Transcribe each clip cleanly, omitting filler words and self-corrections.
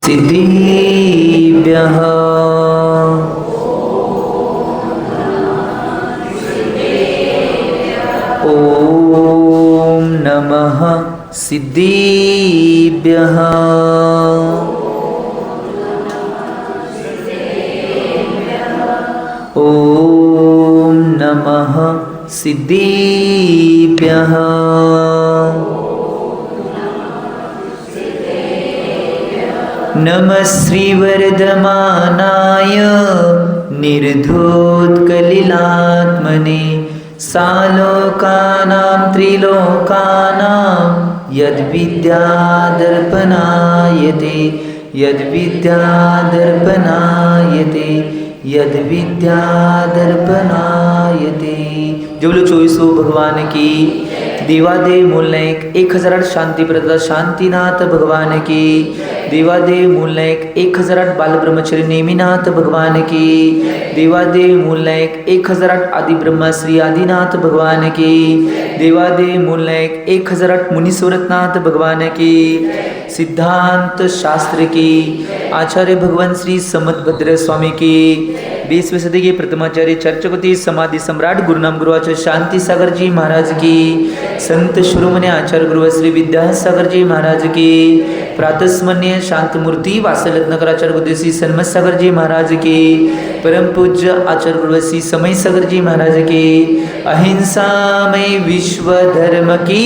सिद्धिभ्यः ॐ नमः सिद्धिभ्यः ॐ नमः सिद्धिभ्यः नमः श्रीवर्धमानाय निर्धूतकलिलात्मने सालोकानां त्रिलोकानां यद्विद्यादर्पणायते यद्विद्यादर्पणायते यद्विद्यादर्पणायते। जबलो 24 भगवान की देवादेव मूलनायक 1008 शांतिप्रदा शांतीनाथ भगवान की देवादेव मूलनायक 1008 बालब्रह्मचारी नेमीनाथ भगवान की देवादेव मूलनायक 1008 आदि ब्रह्मा श्री आदिनाथ भगवान की देवादेव मूलनायक 1008 मुनीश्वरनाथ भगवान की सिद्धांत शास्त्र की आचार्य भगवान श्री समदभद्र स्वामी की 20वीं सदी के प्रथमाचार्य चर्चपति समाधि सम्राट गुरुनाम गुरुआचार्य शांति सागर जी महाराज की संत शिरोमणी आचार्य गुरु श्री विद्यासागर जी महाराज की प्रातस्मरणीय शांत मूर्ति वासलग्नकर आचार्य गुरु श्री सन्मत सागर जी महाराज की परम पूज्य आचार्य गुरु श्री समय सागर जी महाराज की अहिंसामय विश्व धर्म की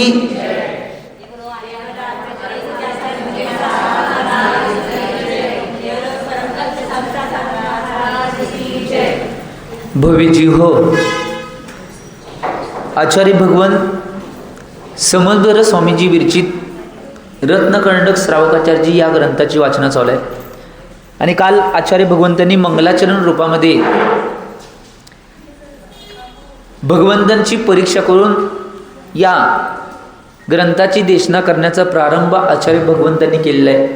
भव्यजी हो। आचार्य भगवान समदभद्र स्वामीजी विरचित रत्नकंडक श्रावकाचार्यजी या ग्रंथाची वाचना चालू आहे आणि काल आचार्य भगवंतांनी मंगलाचरण रूपामध्ये भगवंतांची परीक्षा करून या ग्रंथाची देशना करण्याचा प्रारंभ आचार्य भगवंतांनी केलेला आहे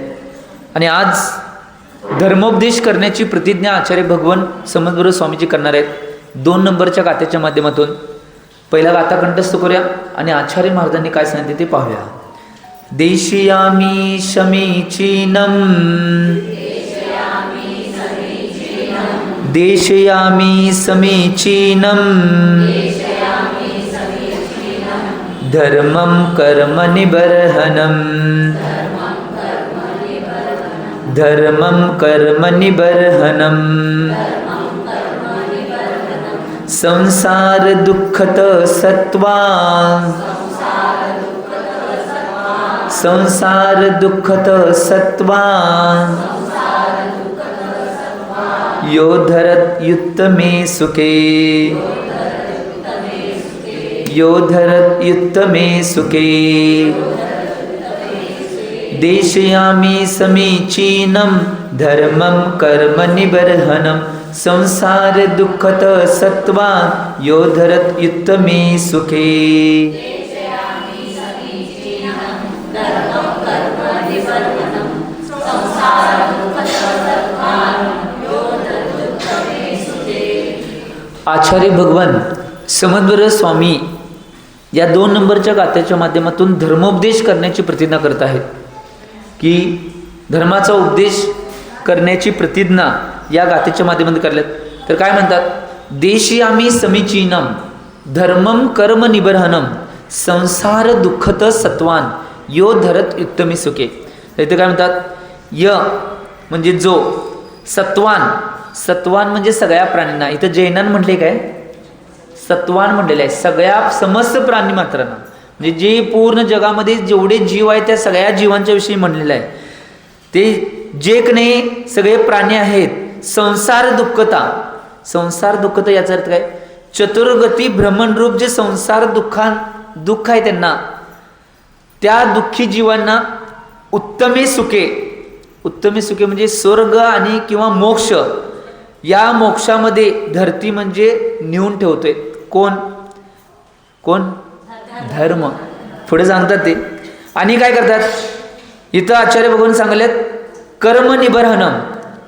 आणि आज धर्मोपदेश करण्याची प्रतिज्ञा आचार्य भगवान समदभद्र स्वामीजी करणार आहेत 2 नंबरच्या गाथेच्या माध्यमातून। पहिला गाथा कंठस्थ करूया आणि आचार्य महाराजांनी काय सांगितले ते पाहूया। देशयामी समीचीनम देशयामी समीचीनम धर्मं कर्म निबर्हनम धर्मं कर्म निबर्हनम संसार दुःखत सत्वा संसार दुःखत सत्वा यो धरत युत्तमे सुखे यो धरत युत्तमे सुखे देशयामि समीचीनं धर्मं कर्म निबर्हनं संसार दुःखत सत्वा यो धरत युत्तमे सुखे। आचार्य भगवान समदभद्र स्वामी या 2 नंबरच्या गाथेच्या माध्यमातून धर्मोपदेश करण्याची प्रतिज्ञा करत आहेत की धर्माचा उपदेश करण्याची प्रतिज्ञा या गाथेच्या माध्यमातून करल्यात। तर काय म्हणतात, देशयामी समीचीनम धर्मं कर्म निबर्हनम संसार दुःखत सत्वान यो धरत युत्तमे सुखे। तर इथे काय म्हणतात, य म्हणजे जो, सत्वान सत्वान म्हणजे सगळ्या प्राण्यांना, इथं जैनान म्हटले काय सत्वान म्हटलेलं आहे सगळ्या समस्त प्राणी मात्रांना, म्हणजे जे पूर्ण जगामध्ये जेवढे जीव आहेत त्या सगळ्या जीवांच्या विषयी म्हणलेलं आहे। ते जे कने सगळे प्राणी आहेत संसार दुःखता, संसार दुःखता याचा अर्थ काय, चतुर्गती भ्रमणरूप जे संसार दुःख आहे त्यांना, त्या दुःखी जीवांना उत्तमे सुखे, उत्तमे सुखे म्हणजे स्वर्ग आणि किंवा मोक्ष, या मोक्षामध्ये धरती म्हणजे नेऊन ठेवतोय कोण कोण धर्म, पुढे सांगतात ते। आणि काय करतात इथं आचार्य भगवान सांगलेत कर्म निबर्हनम,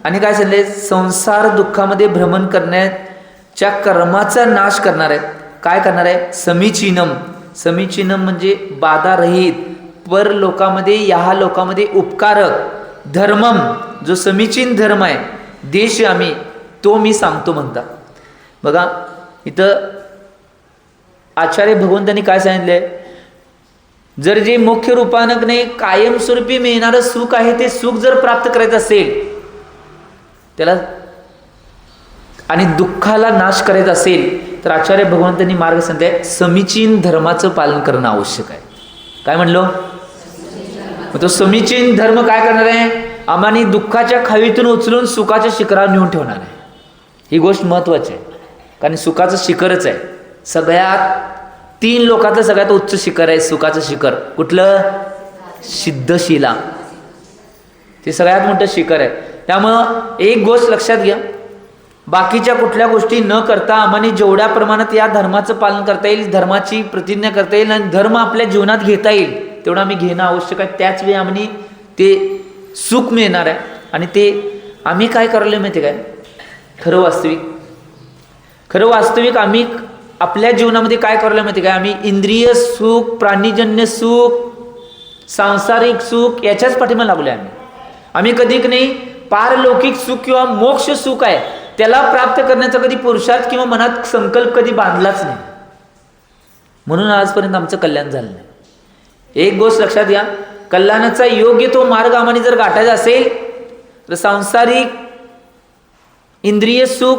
आणि काय सांगले संसार दुःखामध्ये भ्रमण करण्याच्या कर्माचा नाश करणार आहेत। काय करणार आहे, समीचीनम, समीचीनम म्हणजे बाधा रहित, पर लोकामध्ये या लोकामध्ये उपकारक, धर्मम, जो समीचीन धर्म आहे, देशयामी, तो मी सांगतो म्हणतात. बघा इथं आचार्य भगवंतांनी काय सांगितलंय, जर जे मुख्य रूपानं नाही कायमस्वरूपी मिळणारं सुख आहे ते सुख जर प्राप्त करायचं असेल त्याला, आणि दुःखाला नाश करायचा असेल तर आचार्य भगवंतांनी मार्ग सांगताय समीचीन धर्माचं पालन करणं आवश्यक आहे. काय म्हणलो, तो समीचीन धर्म काय करणार आहे, आम्हाने दुःखाच्या खावीतून उचलून सुखाच्या शिखरावर नेऊन ठेवणार आहे. ही गोष्ट महत्वाची आहे, कारण सुखाचं शिखरच आहे. सगळ्यात 3 लोकांचं सगळ्यात उच्च शिखर आहे सुखाचं शिखर. कुठलं, सिद्धशिला, ते सगळ्यात मोठं शिखर आहे. त्यामुळं एक गोष्ट लक्षात घ्या, बाकीच्या कुठल्या गोष्टी न करता आम्हाने जेवढ्या प्रमाणात या धर्माचं पालन करता येईल, धर्माची प्रतिज्ञा करता येईल आणि धर्म आपल्या जीवनात घेता येईल तेवढं आम्ही घेणं आवश्यक आहे. त्याच वेळी आम्ही ते सुख मिळणार आहे. आणि ते आम्ही काय करायला माहिती काय, खरं वास्तविक आम्ही आपल्या जीवनामध्ये काय करायला माहिती काय, आम्ही इंद्रिय सुख, प्राणीजन्य सुख, सांसारिक सुख याच्याच पाठीमागे लागलो आहे. आम्ही कधी नाही पारलौकिक सुख किंवा मोक्ष सुख आहे त्याला प्राप्त करण्याचा कधी पुरुषार्थ किंवा मनात संकल्प कधी बांधलाच नाही. म्हणून आजपर्यंत आमचं कल्याण झालं नाही. एक गोष्ट लक्षात घ्या, कल्याणाचा योग्य तो मार्ग आम्हाला जर गाठायचा असेल तर सांसारिक इंद्रिय सुख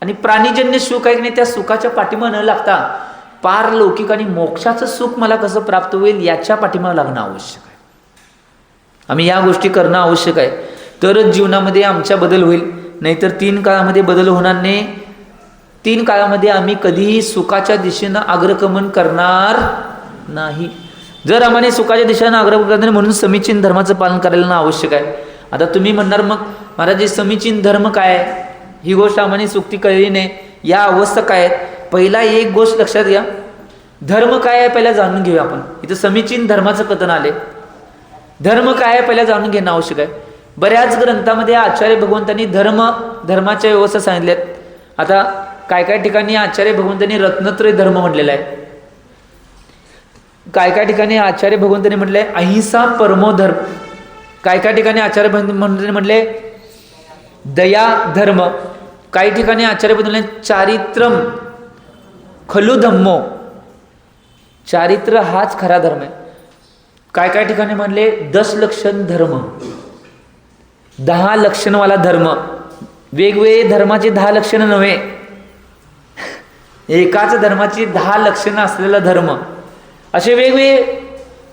आणि प्राणीजन्य सुख आहे की नाही, त्या सुखाच्या पाठीमागे न लागता पारलौकिक आणि मोक्षाचं सुख मला कसं प्राप्त होईल याच्या पाठीमागे लागणं आवश्यक आहे. आम्ही या गोष्टी करणं आवश्यक आहे, तरच जीवनामध्ये आमच्या बदल होईल. नाहीतर 3 काळामध्ये बदल होणार नाही. 3 काळामध्ये आम्ही कधीही सुखाच्या दिशेनं अग्रगमन करणार नाही. जर आम्हाला सुखाच्या दिशेनं अग्रगमन करणार म्हणून समीचीन धर्माचं पालन करायला आवश्यक आहे. आता तुम्ही म्हणणार मग महाराज हे समीचीन धर्म काय आहे, ही गोष्ट आम्हाला सुक्ती कळली नाही, या अवस्था काय आहेत. पहिला एक गोष्ट लक्षात घ्या, धर्म काय आहे पहिला जाणून घेऊया आपण. इथं समीचीन धर्माचं कथन आले, धर्म काय आहे पहिला जाणून घेणं आवश्यक आहे. बऱ्याच ग्रंथामध्ये आचार्य भगवंतांनी धर्माच्या व्यवस्था सांगितल्यात. आता काय काय ठिकाणी आचार्य भगवंतांनी रत्नत्रय धर्म म्हटलेला आहे, काय काय ठिकाणी आचार्य भगवंतांनी म्हटलंय अहिंसा परमो धर्म, काय काय ठिकाणी आचार्य भगवंतांनी म्हटले दया धर्म, काही ठिकाणी आचार्य भगवंतांनी चारित्रम खलु धम्मो, चारित्र हाच खरा धर्म आहे. काय काय ठिकाणी म्हणले 10 लक्षण धर्म, 10 लक्षणवाला धर्म. वेगवेगळे धर्माचे 10 लक्षणं नव्हे, एकाच धर्माची 10 लक्षणं असलेला धर्म, असे वेगवेगळे.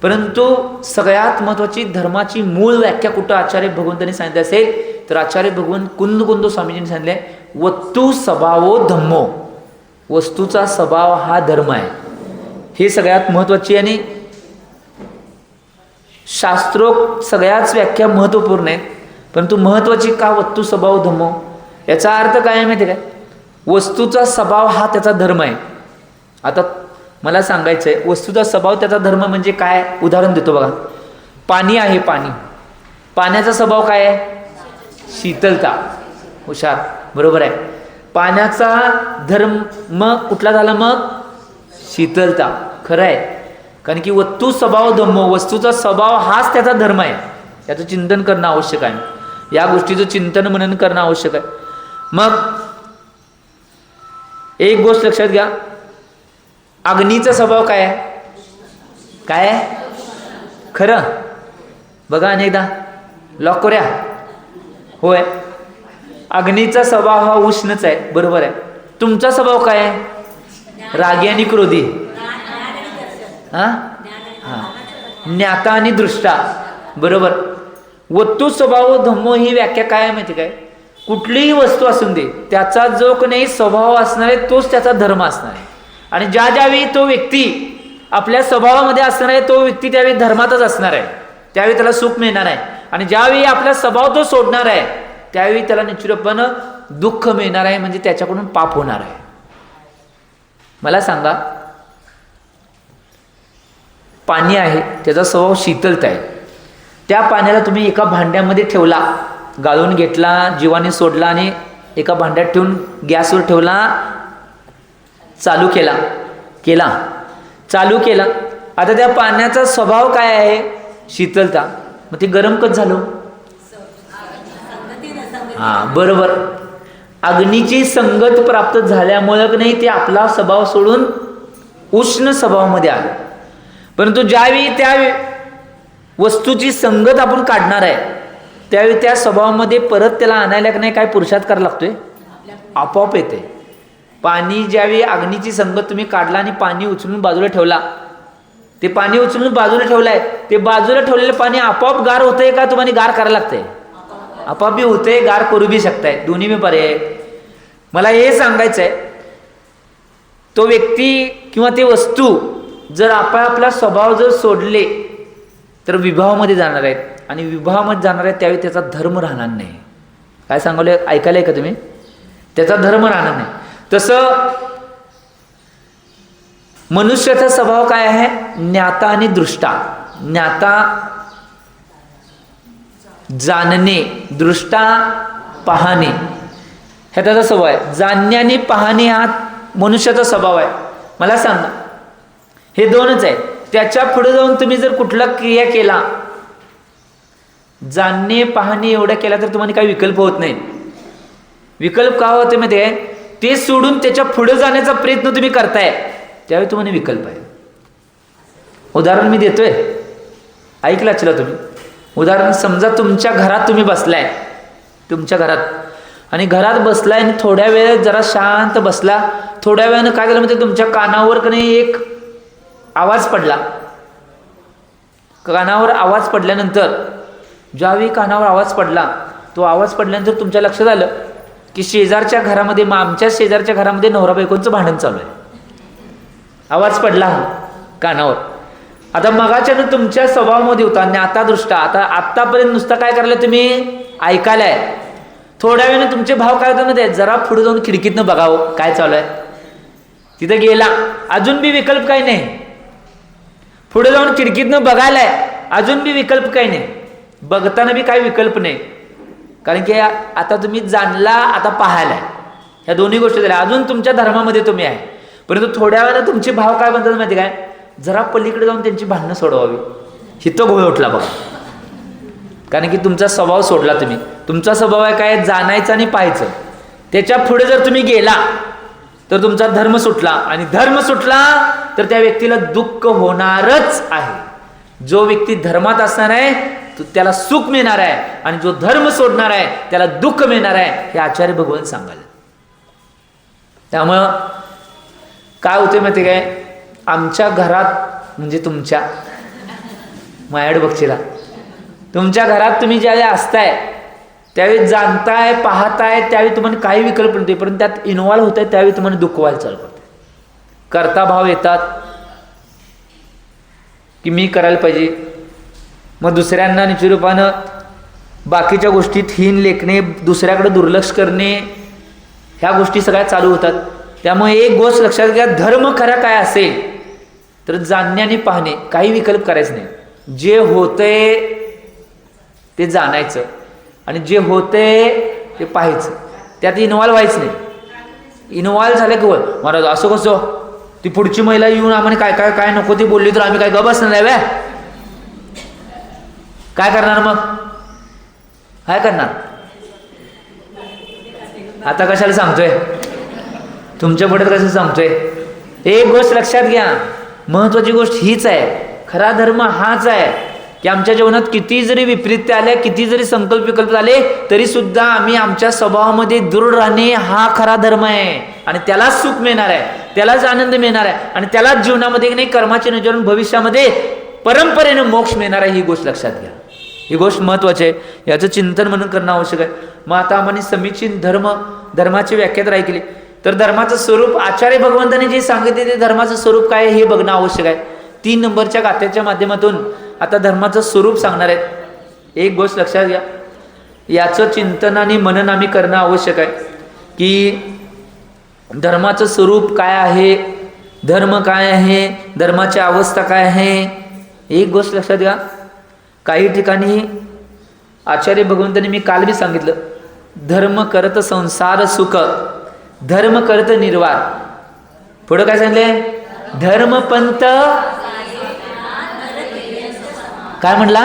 परंतु सगळ्यात महत्वाची धर्माची मूळ व्याख्या कुठं आचार्य भगवंतांनी सांगितले असेल तर आचार्य भगवंत कुंद स्वामीजींनी सांगितले वस्तू स्वभावो धम्मो, वस्तूचा स्वभाव हा धर्म आहे. हे सगळ्यात महत्वाची आणि शास्त्रोक्त सगळ्याच व्याख्या महत्वपूर्ण आहेत. परंतु महत्वाची का वस्तू स्वभाव धम्मो, याचा अर्थ काय आहे माहिती आहे काय, वस्तूचा स्वभाव हा त्याचा धर्म आहे. आता मला सांगायचं आहे वस्तूचा स्वभाव त्याचा धर्म म्हणजे काय. उदाहरण देतो बघा, पाणी आहे, पाण्याचा स्वभाव काय आहे, शीतलता. हुशार, बरोबर आहे. पाण्याचा धर्म कुठला झाला मग, शीतलता. खरं आहे, कारण की वस्तू स्वभाव धम्मो, वस्तूचा स्वभाव हाच त्याचा धर्म आहे. याचं चिंतन करणं आवश्यक आहे, या गोष्टीचं चिंतन मनन करणं आवश्यक आहे. मग एक गोष्ट लक्षात घ्या, अग्नीचा स्वभाव काय आहे, काय आहे, खरं बघा अनेकदा लॉक करूया. होय, अग्नीचा स्वभाव हा उष्णच आहे, बरोबर आहे. तुमचा स्वभाव काय आहे, रागी आणि क्रोधी, ज्ञाता आणि दृष्टा, बरोबर. वस्तू स्वभाव धम्मो ही व्याख्या काय आहे माहिती काय, कुठलीही वस्तू असून दे त्याचा जो कोणी स्वभाव असणार आहे तोच त्याचा धर्म असणार आहे. आणि ज्यावेळी तो व्यक्ती आपल्या स्वभावामध्ये असणार आहे तो व्यक्ती त्यावेळी धर्मातच असणार आहे, त्यावेळी त्याला सुख मिळणार आहे. आणि ज्यावेळी आपला स्वभाव तो सोडणार आहे त्यावेळी त्याला निश्चितपणे दुःख मिळणार आहे, म्हणजे त्याच्याकडून पाप होणार आहे. मला सांगा, पाणी आहे त्याचा स्वभाव शीतलता आहे, त्या पाण्याला तुम्ही एका भांड्यामध्ये ठेवला, गाळून घेतला, जीवाने सोडला आणि एका भांड्यात ठेवून गॅसवर ठेवला, चालू केला. आता त्या पाण्याचा स्वभाव काय आहे, शीतलता. मग ते गरम कसं झालं, हां बरोबर. अग्नीची संगत प्राप्त झाल्यामुळं की नाही ते आपला स्वभाव सोडून उष्ण स्वभावामध्ये आलं. परंतु ज्यावेळी त्या वस्तूची संगत आपण काढणार आहे त्यावेळी त्या स्वभावामध्ये परत त्याला आणायला की नाही काय पुरुषार्थ करायला लागतोय, आपोआप येते. पाणी ज्यावेळी अग्नीची संगत तुम्ही काढला आणि पाणी उचलून बाजूला ठेवला, ते पाणी उचलून बाजूला ठेवलंय, ते बाजूला ठेवलेलं पाणी आपोआप गार होतंय का तुम्हाला गार करायला लागतंय? आपोआप बी होते, गार करू बी शकताय, दोन्ही बी पर्याय. मला हे सांगायचं आहे, तो व्यक्ती किंवा ते वस्तू जर आपला स्वभाव जर सोडले तर विभावामध्ये जाणार आहेत, आणि विभावामध्ये जाणार आहेत त्यावेळी त्याचा धर्म राहणार नाही. काय सांगले ऐकायला का तुम्ही? त्याचा धर्म राहणार नाही. तसं मनुष्याचा स्वभाव काय आहे? ज्ञाता आणि दृष्टा. ज्ञाता जाणणे, दृष्टा पाहणे, हे त्याचा स्वभाव आहे. जाणणे आणि पाहणे हा मनुष्याचा स्वभाव आहे. मला सांगा, हे दोनच आहे. त्याच्या पुढे जाऊन तुम्ही जर कुठला क्रिया केला, जाणणे पाहणे एवढं केला तर तुम्हाला काही विकल्प होत नाही. विकल्प का होते माहिती आहे? ते सोडून त्याच्या पुढे जाण्याचा प्रयत्न तुम्ही करताय त्यावेळी तुम्हाला विकल्प आहे. उदाहरण मी देतोय, ऐकलं असेल तुम्ही. उदाहरण समजा तुमच्या घरात तुम्ही बसलाय, तुमच्या घरात, आणि घरात बसलाय आणि थोड्या वेळ जरा शांत बसला. थोड्या वेळानं काय झालं म्हणजे तुमच्या कानावर का नाही एक आवाज पडला. कानावर आवाज पडल्यानंतर, ज्यावेळी कानावर आवाज पडला, तो आवाज पडल्यानंतर तुमच्या लक्षात आलं की शेजारच्या घरामध्ये, आमच्या शेजारच्या घरामध्ये नवरा बायकोंचं भांडण चालू आहे. आवाज पडला कानावर. आता मगाच्यानं तुमच्या स्वभावामध्ये होता ज्ञाता दृष्टा. आता आत्तापर्यंत नुसतं काय करायला तुम्ही ऐकायलाय. थोड्या वेळाने तुमचे भाव काय होतात मध्ये, जरा पुढे जाऊन खिडकीतनं बघावं काय चालू आहे. तिथं गेला, अजून बी विकल्प काही नाही. पुढे जाऊन खिडकीतनं बघायलाय, अजून बी विकल्प काही नाही. बघताना बी काही विकल्प नाही, कारण की आता तुम्ही जाणला, आता पाहायलाय. ह्या दोन्ही गोष्टी झाल्या. अजून तुमच्या धर्मामध्ये तुम्ही आहे, परंतु थोड्या वेळानं तुमचे भाव काय बनतात माहिती काय? जरा पलीकडे जाऊन त्यांची भांडणं सोडवावी. हिथं घोळ उठला बघा, कारण की तुमचा स्वभाव सोडला तुम्ही. तुमचा स्वभाव आहे काय? जाणायचं आणि पाहायचं. त्याच्या पुढे जर तुम्ही गेला तर तुमचा धर्म सुटला, आणि धर्म सुटला तर त्या व्यक्तीला दुःख होणारच आहे. जो व्यक्ती धर्मात असणार आहे तो त्याला सुख मिळणार आहे, आणि जो धर्म सोडणार आहे त्याला दुःख मिळणार आहे, हे आचार्य भगवान सांगाल. त्यामुळं काय होते माहिती काय? आमच्या घरात म्हणजे तुमच्या मायाड बक्षीला, तुमच्या घरात तुम्ही ज्यावेळी असताय त्यावेळी जाणताय, पाहताय, त्यावेळी तुम्हाला काही विकल्प नव्हते, परंतु त्यात इन्व्हॉल्व होत आहे त्यावेळी तुम्हाला दुःख व्हायला चालू करते. करता भाव येतात की मी करायला पाहिजे. मग दुसऱ्यांना निश्चितरूपानं बाकीच्या गोष्टीत हीन लेखणे, दुसऱ्याकडे दुर्लक्ष करणे, ह्या गोष्टी सगळ्या चालू होतात. त्यामुळे एक गोष्ट लक्षात घ्या, धर्म खरा काय असेल तर जाणणे आणि पाहणे, काही विकल्प करायचं नाही. जे होतंय ते जाणायचं, आणि जे होतंय ते पाहायचं. त्यात इन्व्हॉल्व व्हायचं नाही. इन्व्हॉल्व झालं की महाराज असं कसं, ती पुढची महिला येऊन आम्हाला काय काय काय नको ती बोलली तर आम्ही काय गप बसणार नाही व्या? काय करणार मग? काय करणार? आता कशाला सांगतोय, तुमच्या पुढे कसं सांगतोय? एक गोष्ट लक्षात घ्या, महत्वाची गोष्ट हीच आहे. खरा धर्म हाच आहे की आमच्या जीवनात किती जरी विपरीत आले, किती जरी संकल्प विकल्प आले, तरी सुद्धा आम्ही आमच्या स्वभावामध्ये दृढ राहणे हा खरा धर्म आहे. आणि त्यालाच सुख मिळणार आहे, त्यालाच आनंद मिळणार आहे, आणि त्यालाच जीवनामध्ये नाही कर्माचे नियोजन भविष्यामध्ये परंपरेनं मोक्ष मिळणार आहे. ही गोष्ट लक्षात घ्या, ही गोष्ट महत्वाची आहे. याचं चिंतन म्हणून करणं आवश्यक आहे. मग आता आम्हाला समीचीन धर्माची व्याख्या तर ऐकली, तर धर्माचं स्वरूप आचार्य भगवंतांनी जे सांगितले ते धर्माचं स्वरूप काय हे बघणं आवश्यक आहे. 3 नंबरच्या गाथेच्या माध्यमातून आता धर्माचं स्वरूप सांगणार आहेत. एक गोष्ट लक्षात घ्या, याचं चिंतन आणि मनन आम्ही करणं आवश्यक आहे की धर्माचं स्वरूप काय आहे, धर्म काय आहे, धर्माची अवस्था काय आहे. एक गोष्ट लक्षात घ्या, काही ठिकाणी आचार्य भगवंतांनी, मी काल बी सांगितलं, धर्म करत संसार सुख, धर्म करत निर्वार. पुढं काय सांगितलंय? धर्मपंथ काय म्हणला?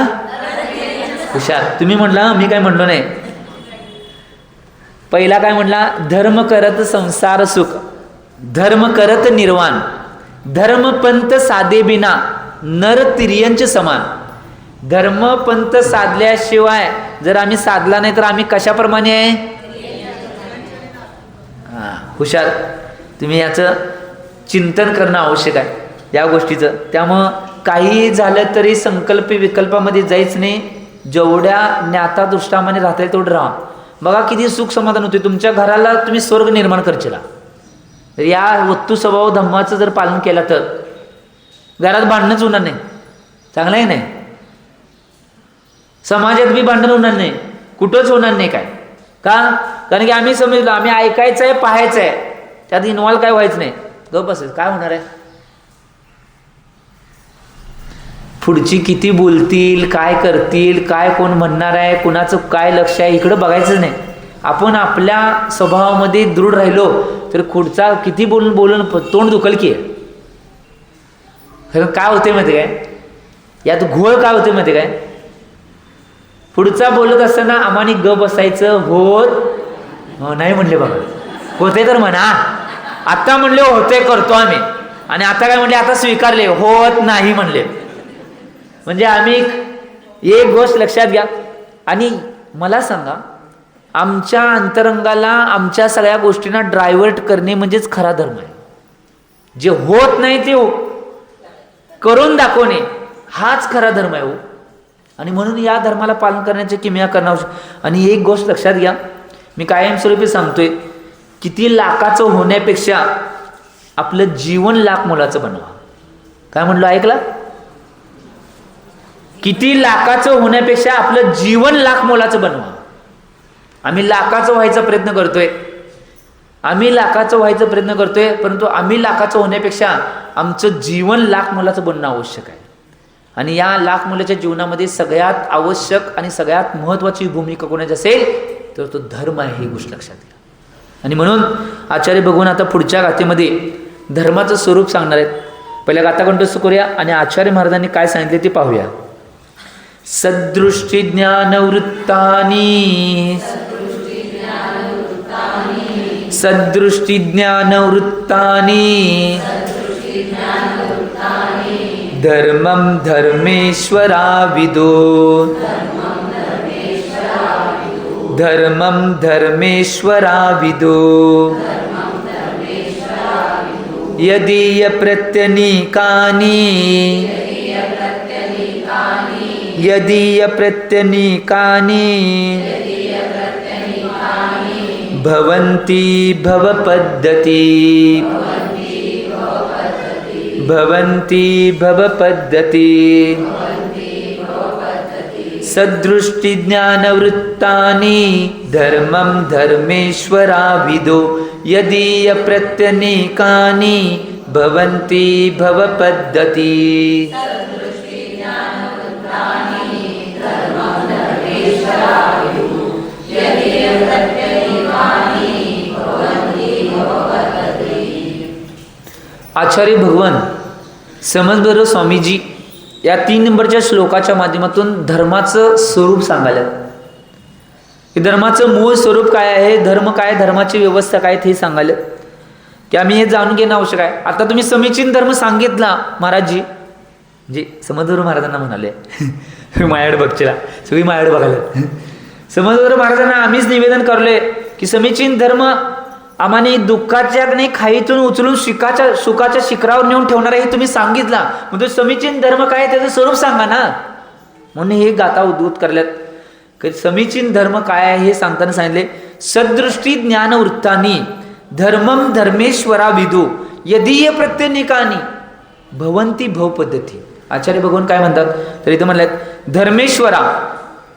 हुशार तुम्ही म्हणला, मी काय म्हणलो नाही. पहिला काय म्हटला, धर्म करत संसार सुख, धर्म करत निर्वाण, धर्मपंथ साधे बिना नर तिर्यंच समान. धर्मपंथ साधल्याशिवाय जर आम्ही साधला नाही तर आम्ही कशाप्रमाणे आहे? हुशार. तुम्ही याचं चिंतन करणं आवश्यक आहे या गोष्टीचं. त्यामुळं काही झालं तरी संकल्प विकल्पामध्ये जायच नाही. जेवढ्या ज्ञातादृष्टामाने राहता येईल तेवढं राहा. बघा किती सुख समाधान होते. तुमच्या घराला तुम्ही स्वर्ग निर्माण करशीला. या वस्तू स्वभाव धम्माचं जर पालन केलं तर घरात भांडणच होणार नाही. चांगलं आहे नाही? समाजात बी भांडण होणार नाही, कुठंच होणार नाही. काय का? कारण की आम्ही समजलो, आम्ही ऐकायचं आहे, पाहायचं आहे, त्यात इन्व्हॉल्व काय व्हायचं नाही. गप बसेल. काय होणार आहे? पुढची किती बोलतील, काय करतील, काय कोण म्हणणार आहे, कुणाचं काय लक्ष आहे, इकडं बघायचं नाही. आपण आपल्या स्वभावामध्ये दृढ राहिलो तर पुढचा किती बोलून तोंड दुखल की. काय होते माहिती काय यात घोळ? काय होते माहिती काय? पुढचा बोलत असताना आम्हाने ग बसायचं. हो नाही म्हणले बघा. होते तर म्हणा. आता म्हणले होते करतो आम्ही, आणि आता काय म्हणले, आता स्वीकारले होत नाही म्हणले. म्हणजे आम्ही एक गोष्ट लक्षात घ्या. आणि मला सांगा, आमच्या अंतरंगाला आमच्या सगळ्या गोष्टींना ड्रायव्हर्ट करणे म्हणजेच खरा धर्म आहे. जे होत नाही ते करून दाखवणे हाच खरा धर्म आहे. आणि म्हणून या धर्माला पालन करण्याची किमया करणं आवश्यक. आणि एक गोष्ट लक्षात घ्या, मी कायमस्वरूपी सांगतोय, किती लाखाचं होण्यापेक्षा आपलं जीवन लाख मोलाचं बनवा. काय म्हणलं ऐकला? किती लाखाचं होण्यापेक्षा आपलं जीवन लाख मोलाचं बनवा. आम्ही लाखाचं व्हायचा प्रयत्न करतोय, परंतु आम्ही लाखाचं होण्यापेक्षा आमचं जीवन लाख मोलाचं बनणं आवश्यक आहे. आणि या लाख मोलाच्या जीवनामध्ये सगळ्यात आवश्यक आणि सगळ्यात महत्त्वाची भूमिका कोणाची असेल तर तो धर्म आहे. ही गोष्ट लक्षात घ्या. आणि म्हणून आचार्य भगवान आता पुढच्या गाथेमध्ये धर्माचं स्वरूप सांगणार आहेत. पहिल्या गाथा कंठस्थ करूया आणि आचार्य महाराजांनी काय सांगितले ते पाहूया. सदृष्टी ज्ञानवृत्तानी, सदृष्टी ज्ञानवृत्तानी, धर्मं धर्मेश्वराविदो, धर्मं धर्मेश्वराविदो, यदीय प्रत्यनीकानि, यदीय प्रत्यनीकानि भवन्ति भवपद्धति, भवन्ति भवपद्धति, सदृष्टि ज्ञानवृत्तानि धर्मं धर्मेश्वराविदो, यदीय प्रत्यनीकानि भवन्ति भवपद्धति. आचार्य भगवान समजबरोबर स्वामीजी या 3 नंबरच्या श्लोकाच्या माध्यमातून धर्माचं स्वरूप सांगायला, की धर्माचं मूळ स्वरूप काय आहे, धर्म काय, धर्माची व्यवस्था काय हे सांगायला, की आम्ही हे जाणून घेणं आवश्यक आहे. आता तुम्ही समीचीन धर्म सांगितला महाराजजी, म्हणजे समजबरोबर महाराजांना म्हणाले माझ्याकडे बघचीला, सगळी माझ्याकडे बघायला. समजबरोबर महाराजांना आम्हीच निवेदन करलोय की समीचीन धर्म आम्हाने दुःखाच्या नाही खाईतून उचलून सुखाच्या शिखरावर नेऊन ठेवणार आहे हे तुम्ही सांगितला. म्हणजे समीचीन धर्म काय त्याचं स्वरूप सांगा ना. म्हणून हे गाथा उद्धृत करल्यात की समीचीन धर्म काय आहे हे सांगताना सांगितले, सदृष्टी ज्ञानवृत्तानी धर्मं धर्मेश्वराविदो, यदीय प्रत्यनीकानि भवन्ति भवपद्धती. आचार्य भगवान काय म्हणतात तर इथं म्हणल्यात धर्मेश्वरा.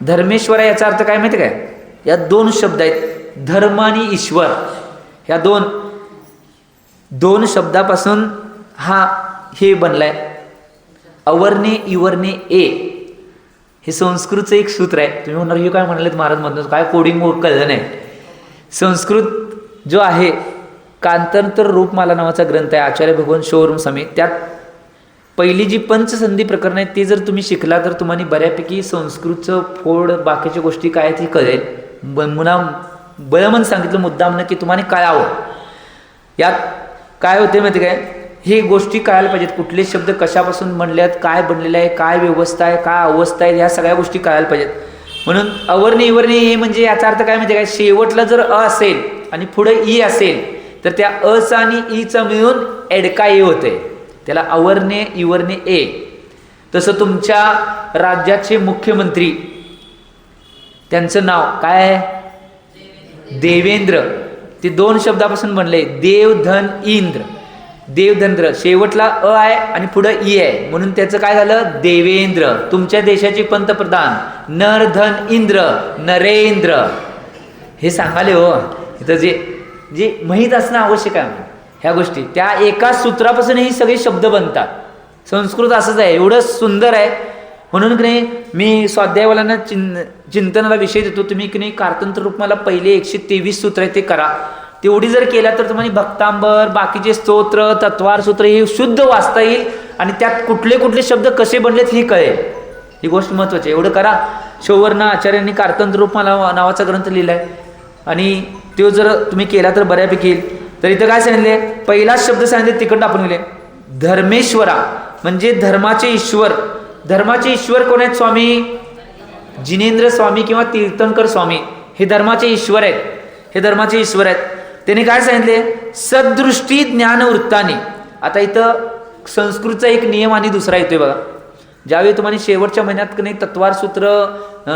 धर्मेश्वरा याचा अर्थ काय माहिती काय? या 2 शब्द आहेत, धर्म आणि ईश्वर. या दोन शब्दापासून हे बनलाय. अवर्णे इवर्णे ए हे संस्कृतचं एक सूत्र आहे. तुम्ही म्हणणार हे काय म्हणाले महाराज म्हणतो, काय कोडिंग कळलं नाही. संस्कृत जो आहे कांतांतर रूपमाला नावाचा ग्रंथ आहे आचार्य भगवान शोरूम समेत, त्यात पहिली जी पंचसंधी प्रकरण आहेत ते जर तुम्ही शिकला तर तुम्हाला बऱ्यापैकी संस्कृतचं फोड बाकीच्या गोष्टी काय ती कळेल. बळमन सांगितलं मुद्दामनं की तुम्हाला कळावं. यात काय होते माहिती काय, हे गोष्टी कळायला पाहिजेत. कुठले शब्द कशापासून बनले आहेत, काय बनलेलं आहे, काय व्यवस्था आहे, काय अवस्था आहे, ह्या सगळ्या गोष्टी कळायला पाहिजेत. म्हणून अवर्णे इवर्णे हे म्हणजे याचा अर्थ काय माहिती काय, शेवटला जर अ असेल आणि पुढे ई असेल तर त्या अचा आणि ईचा मिळून एडका ए होते, त्याला अवर्णे इवर्णे ए. तसं तुमच्या राज्याचे मुख्यमंत्री, त्यांचं नाव काय आहे, देवेंद्र. ते 2 शब्दापासून बनले, देव धन इंद्र. देवधंद्र, शेवटला अ आहे आणि पुढे ई आहे म्हणून त्याचं काय झालं, देवेंद्र. तुमच्या देशाचे पंतप्रधान नर धन इंद्र, नरेंद्र. हे सांगाले हो, इथं जे जे माहीत असणं आवश्यक आहे ह्या गोष्टी. त्या एका सूत्रापासून ही सगळे शब्द बनतात. संस्कृत असंच आहे, एवढं सुंदर आहे. म्हणून की नाही मी स्वाध्यायवाल्यांना चिंतनाला विषय देतो, तुम्ही की नाही कारतंत्र रूपमाला पहिले 123 सूत्र आहे ते करा. तेवढी जर केल्या तर तुम्हाला भक्तांबर, बाकीचे स्तोत्र, तत्वार सूत्र हे शुद्ध वाचता येईल आणि त्यात कुठले कुठले शब्द कसे बनलेत हे कळेल. ही गोष्ट महत्त्वाची आहे. एवढं करा. शौवर्ण आचार्यांनी कारतंत्र रूपमाला नावाचा ग्रंथ लिहिला आहे आणि तो जर तुम्ही केला तर बऱ्यापैकी येईल. तर इथं काय सांगितले, पहिलाच शब्द सांगितले तिकडं आपण गेले, धर्मेश्वरा म्हणजे धर्माचे ईश्वर. धर्माचे ईश्वर कोण आहेत, स्वामी जिनेंद्र स्वामी किंवा तीर्थंकर स्वामी. हे धर्माचे ईश्वर आहेत, हे धर्माचे ईश्वर आहेत. त्याने काय सांगितले, सदृष्टी ज्ञान वृत्ताने. आता इथं संस्कृतचा एक नियम आणि दुसरा येतोय बघा. ज्यावेळी तुम्हाला शेवटच्या महिन्यात की नाही तत्वार सूत्र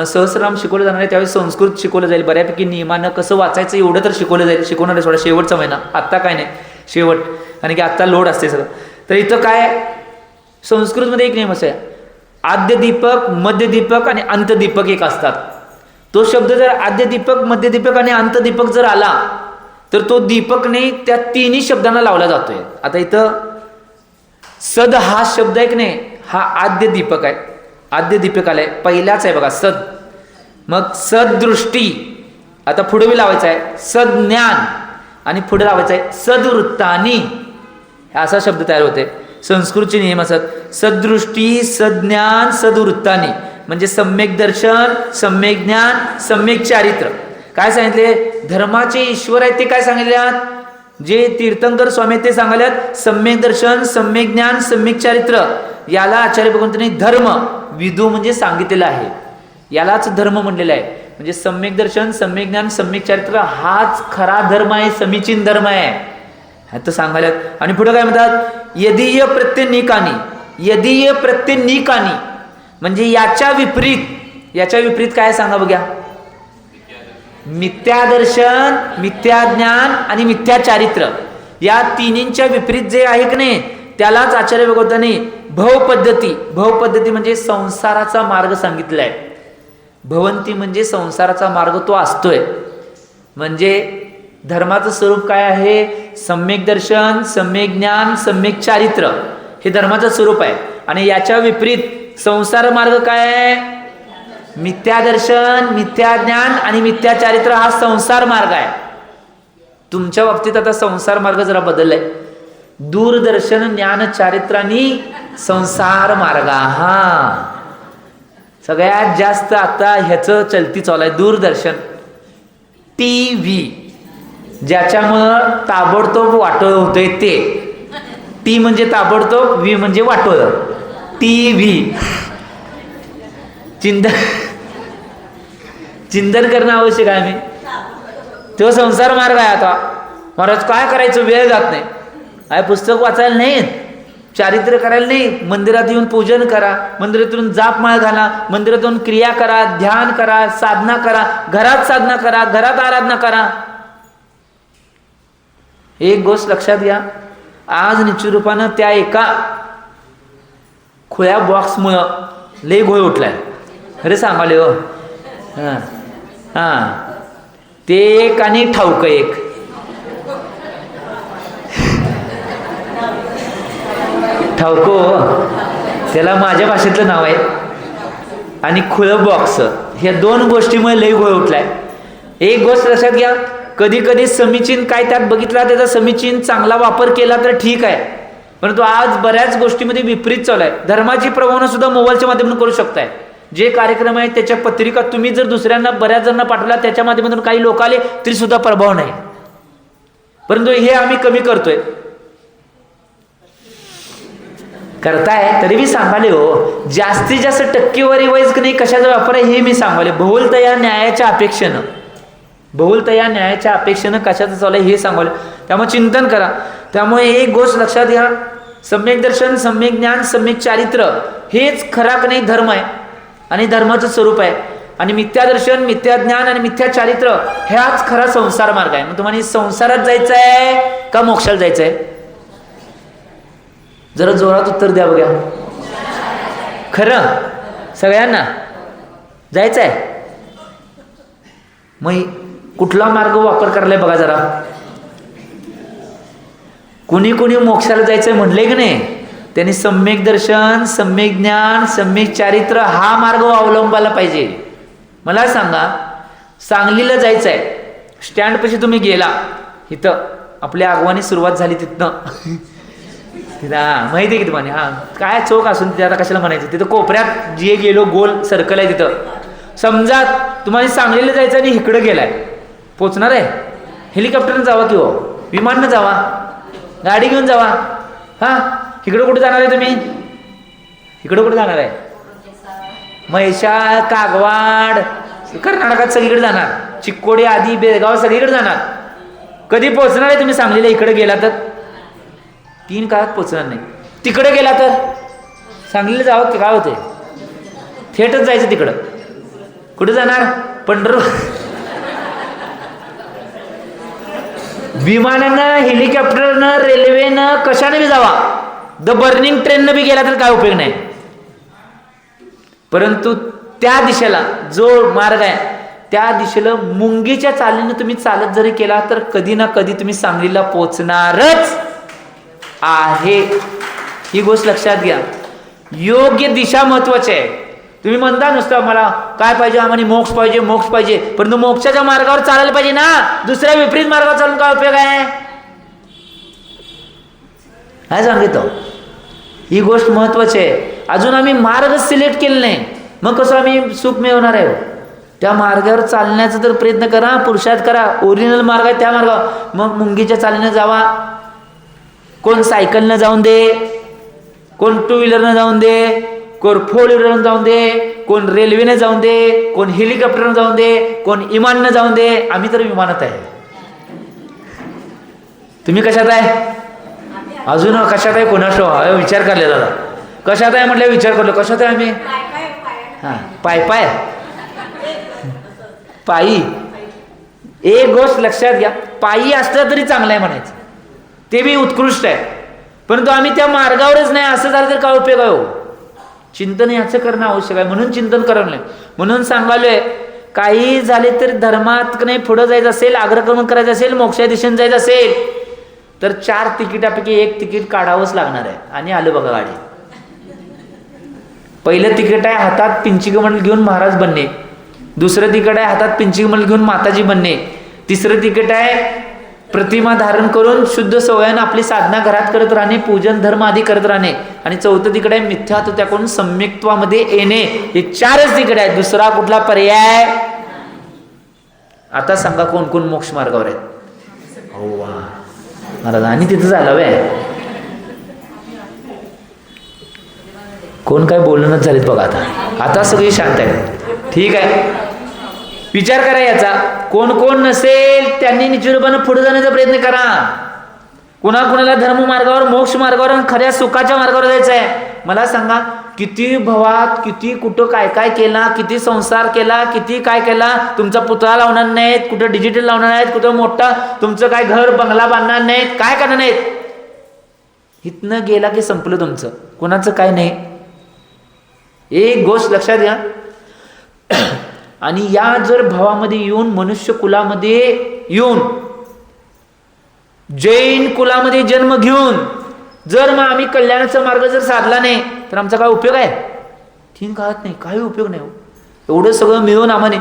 सहस्रनाम शिकवलं जाणार आहे, त्यावेळी संस्कृत शिकवलं जाईल बऱ्यापैकी. नियमानं कसं वाचायचं एवढं तर शिकवलं जाईल, शिकवणार आहे थोडा शेवटचा महिना. आत्ता काय नाही शेवट, आणि की आत्ता लोड असते सगळं. तर इथं काय संस्कृतमध्ये एक नियम असं आहे, आद्य दीपक, मध्य दीपक आणि अंतदीपक एक असतात. तो शब्द जर आद्य दीपक, मध्य दीपक आणि अंतदीपक जर आला तर तो दीपकने त्या तिन्ही शब्दांना लावला जातोय. आता इथं सद हा शब्द आहे की नाही, हा आद्य दीपक आहे. आद्य दीपक आलाय, पहिलाच आहे बघा सद. मग सददृष्टी, आता पुढे बी लावायचं आहे सज्ञान आणि पुढे लावायचं आहे सदवृत्तानी. असा शब्द तयार होते. संस्कृतचे नियम असतात, सदृष्टी, सज्ञान, सदवृत्तानी म्हणजे सम्यक दर्शन, सम्यक ज्ञान, सम्यक चारित्र. काय सांगितले, धर्माचे ईश्वर आहेत ते काय सांगितल्यात, जे तीर्थंकर स्वामी ते सांगितल्यात सम्यक दर्शन, सम्यक ज्ञान, सम्यक चारित्र. याला आचार्य भगवंतांनी धर्म विदू म्हणजे सांगितलेलं आहे, यालाच धर्म म्हणलेला आहे. म्हणजे सम्यक दर्शन, सम्यक ज्ञान, सम्यक चारित्र हाच खरा धर्म आहे, समीचीन धर्म आहे ह्यात सांगायला. आणि पुढे काय म्हणतात, यदीय प्रत्यनिकानी. यदीय प्रत्यनिकानी म्हणजे याच्या विपरीत. याच्या विपरीत काय सांगा बघ्या, मिथ्या दर्शन, मिथ्या ज्ञान आणि मिथ्या चारित्र. या तिन्हींच्या विपरीत जे आहे की नाही त्यालाच आचार्य भगवंतांनी भव पद्धती. भव पद्धती म्हणजे संसाराचा मार्ग सांगितला आहे. भवंती म्हणजे संसाराचा मार्ग तो असतोय. म्हणजे धर्माचं स्वरूप काय आहे, सम्यक दर्शन, सम्यक ज्ञान, सम्यक चारित्र हे धर्माचं स्वरूप आहे. आणि याच्या विपरीत संसार मार्ग काय आहे, मिथ्या दर्शन, मिथ्या ज्ञान आणि मिथ्या चारित्र हा संसार मार्ग आहे. तुमच्या बाबतीत आता संसार मार्ग जरा बदललाय, दूरदर्शन, ज्ञान, चारित्रांनी संसार मार्ग. हा सगळ्यात जास्त आता ह्याचं चलती चालू आहे, दूरदर्शन, TV, ज्याच्यामुळं ताबडतोब वाटोळ होतंय ते. टी म्हणजे ताबडतोब, व्ही म्हणजे वाटोळ. TV चिंतन करणं आवश्यक आहे. मी तो संसार मार्ग आहे. आता महाराज काय करायचं, वेळ जात नाही. आहे पुस्तक वाचायला नाही, चारित्र्य करायला नाही, मंदिरात येऊन पूजन करा, मंदिरातून जापमाळ घाला, मंदिरातून क्रिया करा, ध्यान करा, साधना करा, घरात साधना करा, घरात आराधना करा. एक गोष्ट लक्षात घ्या, आज निश्चितरूपानं त्या एका खुल्या बॉक्समुळं लय घोळ उठलाय. अरे सांगाले हो. हां हां ते एक आणि ठाऊक एक. ठाऊको त्याला माझ्या भाषेतलं नाव आहे. आणि खुलं बॉक्स, ह्या 2 गोष्टीमुळे लय घोळ उठलाय. एक गोष्ट लक्षात घ्या, कधी कधी समीचीन काय त्यात बघितला, त्याचा समीचीन चांगला वापर केला तर ठीक आहे, परंतु आज बऱ्याच गोष्टीमध्ये विपरीत चालू आहे. धर्माची प्रभावना सुद्धा मोबाईलच्या माध्यमातून करू शकताय. जे कार्यक्रम आहेत त्याच्या पत्रिका तुम्ही जर दुसऱ्यांना बऱ्याच जणांना पाठवला, त्याच्या माध्यमातून काही लोक आले तरी सुद्धा प्रभाव नाही. परंतु हे आम्ही कमी करतोय. करताय तरी मी सांगाले हो, जास्तीत जास्त टक्केवारी वाईज की नाही कशाचा वापर आहे हे मी सांगाले. बहुलता या न्यायाच्या अपेक्षेनं, बहुलता या न्यायाच्या अपेक्षेनं कशाचं चालू आहे हे सांगाले. त्यामुळे चिंतन करा. त्यामुळे एक गोष्ट लक्षात घ्या, सम्यक दर्शन, सम्यक ज्ञान, सम्यक चारित्र्य हेच खरा का नाही धर्म आहे आणि धर्माचं स्वरूप आहे. आणि मिथ्या दर्शन, मिथ्या ज्ञान आणि मिथ्या चारित्र्य ह्याच खरा संसार मार्ग आहे. मग तुम्हाला संसारात जायचं आहे का मोक्षाला जायचं आहे? जरा जोरात उत्तर द्या बघा. खरं सगळ्यांना जायचं आहे. मग कुठला मार्ग वापर करायला बघा जरा. कुणी कुणी मोक्षाला जायचंय म्हणले की नाही, त्यांनी सम्यक दर्शन, सम्यक ज्ञान, सम्यक चारित्र्य हा मार्ग अवलंबायला पाहिजे. मला सांगा, सांगलीला जायचं आहे, स्टँडपाशी तुम्ही गेला, इथं आपल्या आगवानी सुरुवात झाली तिथनं तिथं माहिती आहे की तुम्हाला, काय चौक असून तिथे आता कशाला म्हणायचं, तिथं कोपऱ्यात जे गेलो गोल सर्कल आहे तिथं. समजा तुम्हाला सांगलीला जायचं आणि इकडं गेलाय, पोचणार आहे, हेलिकॉप्टरनं जावा किंवा विमाननं जावा, गाडी घेऊन जावा. इकडं कुठे जाणार आहे तुम्ही? इकडं कुठे जाणार आहे? म्हैसाळ, कागवाड, कर्नाटकात सगळीकडे जाणार, चिक्कोडी आदी बेळगाव सगळीकडे जाणार. कधी पोहोचणार आहे तुम्ही सांगलीला? इकडे गेला तर 3 काळात पोहोचणार नाही. तिकडे गेला तर सांगलीला जावं की काय होते, थेटच जायचं तिकडं. कुठे जाणार? पंढरपूर. विमानानं, हेलिकॉप्टरनं, रेल्वेनं, कशाने बी जावा, द बर्निंग ट्रेननं बी गेला तर काय उपयोग नाही. परंतु त्या दिशेला जो मार्ग आहे त्या दिशेला मुंगीच्या चालीनं तुम्ही चालत जरी केला तर कधी ना कधी तुम्ही सांगलीला पोचणारच आहे. ही गोष्ट लक्षात घ्या. योग्य दिशा महत्वाची आहे. तुम्ही म्हणता नुसतं मला काय पाहिजे, आम्हाला मोक्ष पाहिजे, मोक्ष पाहिजे, परंतु मोक्षाच्या मार्गावर चालायला पाहिजे ना. दुसऱ्या विपरीत मार्गावर चालून काय उपयोग आहे? काय सांगितलं? ही गोष्ट महत्वाची आहे. अजून आम्ही मार्ग सिलेक्ट केले नाही, मग कसं आम्ही सुख मिळवणार आहे? त्या मार्गावर चालण्याचा तर प्रयत्न करा, पुरुषार्थ करा. ओरिजिनल मार्ग आहे त्या मार्गावर. मग मुंगीच्या चालीनं जावा, कोण सायकलनं जाऊन दे, कोण 2 व्हीलरनं जाऊन दे, कोण 4 व्हीलरनं जाऊन दे, कोण रेल्वेने जाऊन दे, कोण हेलिकॉप्टरनं जाऊन दे, कोण विमानानं जाऊन दे. आम्ही तर विमानात आहे. तुम्ही कशात आहे? अजून कशात आहे? कोणाशो विचार करले दादा. कशात आहे म्हटलं? विचार करलो. कशात आहे आम्ही? पाय पाय पायी. एक गोष्ट लक्षात घ्या, पायी असलं तरी चांगलं आहे म्हणायचं, ते बी उत्कृष्ट आहे. परंतु आम्ही त्या मार्गावरच नाही, असं झालं तर काय उपयोग आहे हो? चिंतन याचं करणं आवश्यक आहे. म्हणून चिंतन करावं नाही. म्हणून सांगालोय, काही झाले तरी धर्मात नाही पुढं जायचं असेल, अग्रक्रमण करायचं असेल, मोक्षा दिशेने जायचं असेल तर 4 तिकिटापैकी 1 तिकीट काढावंच लागणार आहे. आणि आलं बघा गाडी. पहिलं तिकीट आहे हातात पिंची कमंडल घेऊन महाराज बनणे, दुसरं तिकीट आहे हातात पिंची कमंडल घेऊन माताजी बनणे, तिसरं तिकीट आहे प्रतिमा धारण करून शुद्ध सवयानं आपली साधना घरात करत राहणे, पूजन धर्म आदी करत राहणे, आणि चौथं तिकीट आहे मिथ्यात्व त्याकडून सम्यक्त्वामध्ये येणे. हे 4च तिकीट आहेत. दुसरा कुठला पर्याय? आता सांगा कोण कोण मोक्ष मार्गावर आहेत? हो वा महाराज, आणि तिथं झालं वे कोण काय बोलणंच झालेत बघा. आता सगळी शांत आहेत. ठीक आहे, विचार करा याचा. कोण कोण नसेल त्यांनी निश्चितपणे पुढे जाण्याचा प्रयत्न करा. कुणाकुणाला धर्म मार्गावर, मोक्ष मार्गावर, खऱ्या सुखाच्या मार्गावर जायचं आहे. मला सांगा, किती भवात, किती कुठं काय काय केला, किती संसार केला, किती काय केला, तुमचा पुतळा लावणार नाहीत, कुठं डिजिटल लावणार नाहीत, कुठं मोठा तुमचं काय घर बंगला बांधणार नाहीत, काय करणार नाहीत. इथनं गेला की संपलं तुमचं, कुणाचं काय नाही. एक गोष्ट लक्षात घ्या. आणि या जर भावामध्ये येऊन, मनुष्य कुलामध्ये येऊन, जैन कुलामध्ये जन्म घेऊन जर मग आम्ही कल्याणाचा मार्ग जर साधला नाही तर आमचा काय उपयोग आहे? 3 काळात नाही, काही उपयोग नाही. एवढं सगळं मिळून आम्हाला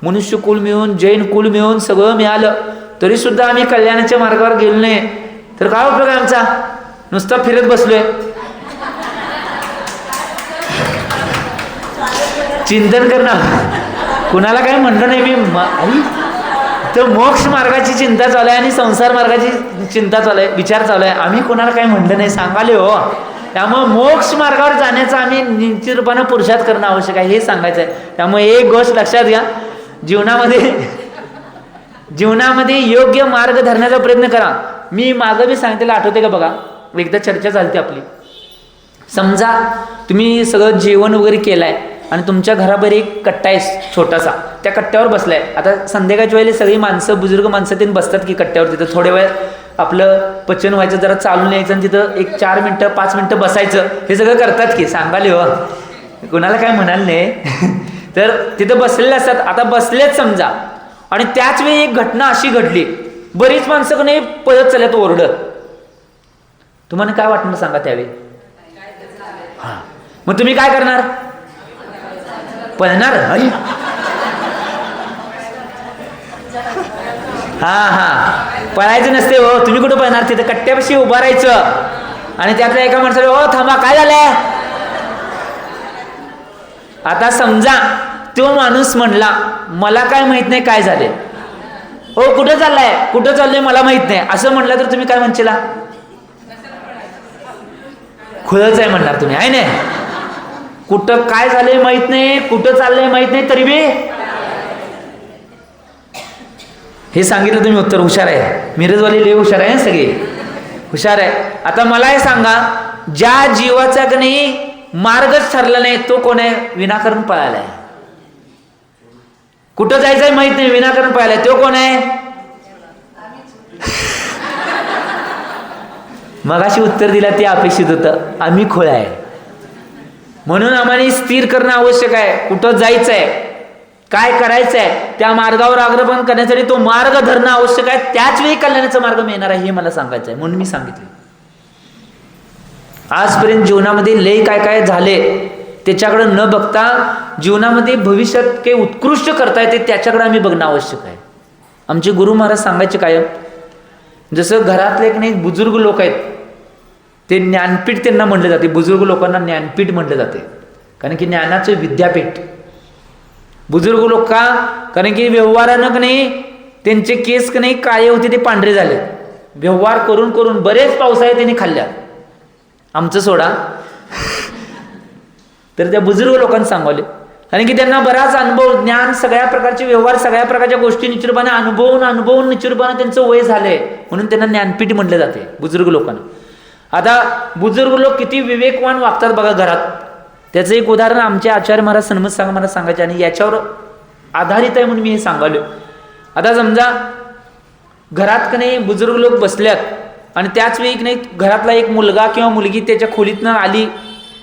मनुष्य कुल मिळून, जैन कुल मिळून सगळं मिळालं तरी सुद्धा आम्ही कल्याणाच्या मार्गावर गेलो नाही तर काय उपयोग आहे आमचा? नुसता फिरत बसलोय. चिंतन करणं, कुणाला काय म्हणलं नाही मी. आई तर मोक्ष मार्गाची चिंता चालू आहे आणि संसार मार्गाची चिंता चालू आहे, विचार चालू आहे. आम्ही कोणाला काही म्हणलं नाही सांगाले हो. त्यामुळे मोक्ष मार्गावर जाण्याचा आम्ही निश्चित रूपानं पुरुषार्थ करणं आवश्यक आहे हे सांगायचं आहे. त्यामुळे एक गोष्ट लक्षात घ्या, जीवनामध्ये योग्य मार्ग धरण्याचा प्रयत्न करा. मी मागं बी सांगितलेलं आठवते का बघा, एकदा चर्चा झाली आपली. समजा तुम्ही सगळं जेवण वगैरे केलंय आणि तुमच्या घराबाहेर एक कट्टा आहे छोटासा, त्या कट्ट्यावर बसलाय. आता संध्याकाळच्या वेळेला सगळी माणसं, बुजुर्ग माणसं तीन बसतात की कट्ट्यावर, तिथं थोड्या वेळ आपलं पचन व्हायचं, जरा चालून यायचं आणि तिथं एक 4 मिनटं 5 मिनटं बसायचं, हे सगळं करतात की सांगाले हो, कुणाला काय म्हणाल नाही. तर तिथं बसलेले असतात. आता बसलेच समजा आणि त्याच वेळी एक घटना अशी घडली, बरीच माणसं का नाही पळत चालल्यात ओरडत, तुम्हाला काय वाटणार सांगा त्यावेळी. हा, मग तुम्ही काय करणार? पळणार. हा पळायचं नसते हो, तुम्ही कुठं पळणार, तिथं कट्ट्यापाशी उभं राहायचं आणि त्यातल्या एका माणसाला हो थांबा काय झालंय. आता समजा तो माणूस म्हणला मला काय माहित नाही काय झाले, हो कुठं चाललाय, कुठं चाललंय मला माहित नाही, असं म्हणलं तर तुम्ही काय म्हणशीला? खुळच आहे म्हणणार तुम्ही, आहे ना. कुठं काय झालंय माहित नाही, कुठं चाललंय माहित नाही, तरी बी हे सांगितलं तुम्ही उत्तर. हुशार आहे, मिरजवाली लय हुशार आहे, सगळे हुशार आहे. आता मला हे सांगा, ज्या जीवाचा का नाही मार्गच ठरला नाही तो कोण आहे? विनाकारण पळालाय. कुठं जायचंय माहित नाही, विनाकारण पळालाय, तो कोण आहे? मगाशी उत्तर दिला ते अपेक्षित होतं, आम्ही खोळ आहे. म्हणून आम्हाला स्थिर करणं आवश्यक आहे. कुठं जायचंय, काय करायचंय, त्या मार्गावर अग्रपण करण्यासाठी तो मार्ग धरणं आवश्यक आहे. त्याच वेळी कल्याणाचा मार्ग मिळणार आहे हे मला सांगायचं आहे, म्हणून मी सांगितले. आजपर्यंत जीवनामध्ये लय काय काय झाले त्याच्याकडे न बघता जीवनामध्ये भविष्यात काही उत्कृष्ट करता येते त्याच्याकडे आम्ही बघणं आवश्यक आहे. आमचे गुरु महाराज सांगायचे कायम, जसं घरातले नाही बुजुर्ग लोक आहेत, ते ज्ञानपीठ त्यांना म्हटलं जाते. बुजुर्ग लोकांना ज्ञानपीठ म्हटलं जाते, कारण की ज्ञानाचं विद्यापीठ. बुजुर्ग लोक का? कारण की व्यवहारानं का नाही त्यांचे केस का नाही काळे होते ते पांढरे झाले, व्यवहार करून करून बरेच पावसाळे त्यांनी खाल्ल्या. आमचं सोडा तर त्या बुजुर्ग लोकांना सांगवले, कारण की त्यांना बराच अनुभव, ज्ञान, सगळ्या प्रकारचे व्यवहार, सगळ्या प्रकारच्या गोष्टी निश्चितपणे अनुभवून निश्चितपणे त्यांचं वय झालंय, म्हणून त्यांना ज्ञानपीठ म्हटलं जाते बुजुर्ग लोकांना. आता बुजुर्ग लोक किती विवेकवान वागतात बघा घरात. त्याचं एक उदाहरण आमचे आचार्य महाराज सन्मत सांगा मला सांगायचे आणि याच्यावर आधारित आहे म्हणून मी हे सांगालो. आता समजा घरात का नाही बुजुर्ग लोक बसल्यात आणि त्याच वेळी नाही घरातला एक मुलगा किंवा मुलगी त्याच्या खोलीतनं आली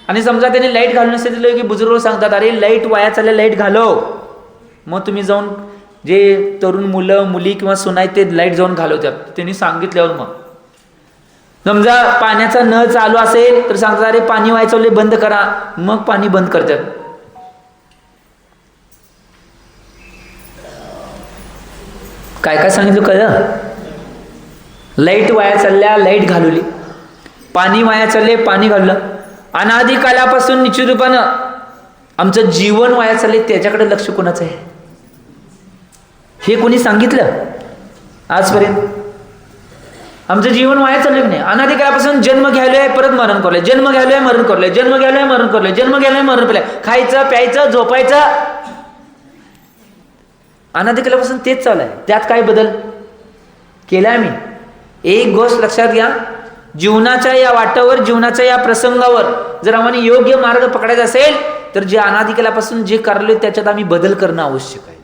आणि समजा त्याने लाईट घालून नसते दिलं की बुजुर्ग सांगतात, अरे लाईट वाया चालले, लाईट घालव. मग तुम्ही जाऊन जे तरुण मुलं मुली किंवा सुना आहेत ते लाईट जाऊन घालवतात. त्यांनी सांगितल्यावर मग समजा पाण्याचा नळ चालू असेल तर सांगतात, अरे पाणी वाया चालले बंद करा, मग पाणी बंद करतात. काय काय सांगितलं कळलं? लाईट वाया चालल्या, लाईट घालवली, पाणी वाया चालले, पाणी घाललं. अनादी कालापासून निश्चित रूपानं आमचं जीवन वाया चालले, त्याच्याकडे लक्ष कोणाचं आहे हे कोणी सांगितलं आजपर्यंत? आमचं जीवन वाया चाललं की नाही? अनादी काळापासून जन्म घ्यायलोय, परत मरण करलोय, जन्म घ्यायलोय, मरण करलोय, जन्म घ्यायलोय, मरण करलोय, जन्म घ्यायलोय, मरण करलोय, खायचं प्यायचं झोपायचं, अनादी काळापासून तेच चालू आहे. त्यात काय बदल केलाय आम्ही? एक गोष्ट लक्षात घ्या, जीवनाच्या या वाटावर, जीवनाच्या या प्रसंगावर जर आम्हाला योग्य मार्ग पकडायचा असेल तर जे अनादी काळापासून जे करलोय त्याच्यात आम्ही बदल करणं आवश्यक आहे.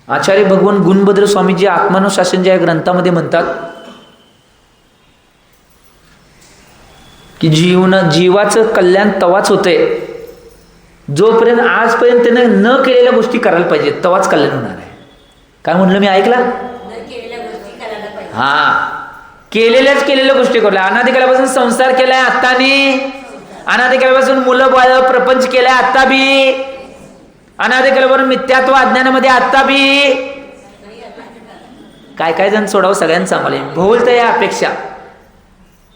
आचार्य भगवान गुणभद्र स्वामीजी आत्मानुशासन या ग्रंथामध्ये म्हणतात की जीवाचं कल्याण तवाच होते जोपर्यंत आजपर्यंत त्याने न केलेल्या गोष्टी करायला पाहिजे, तवाच कल्याण होणार आहे. काय म्हणलं मी, ऐकला? हा, केलेल्या गोष्टी करल्या. अनादी काळापासून संसार केलाय आत्तानी, अनादी काळापासून मुलं बाळ प्रपंच केलाय आत्ता बी, अनादी काळापासून मिथ्यात्व अज्ञानामध्ये आत्ता बी. काय काय जण सोडावं सगळ्यांना सांगाले, भोवलतं या अपेक्षा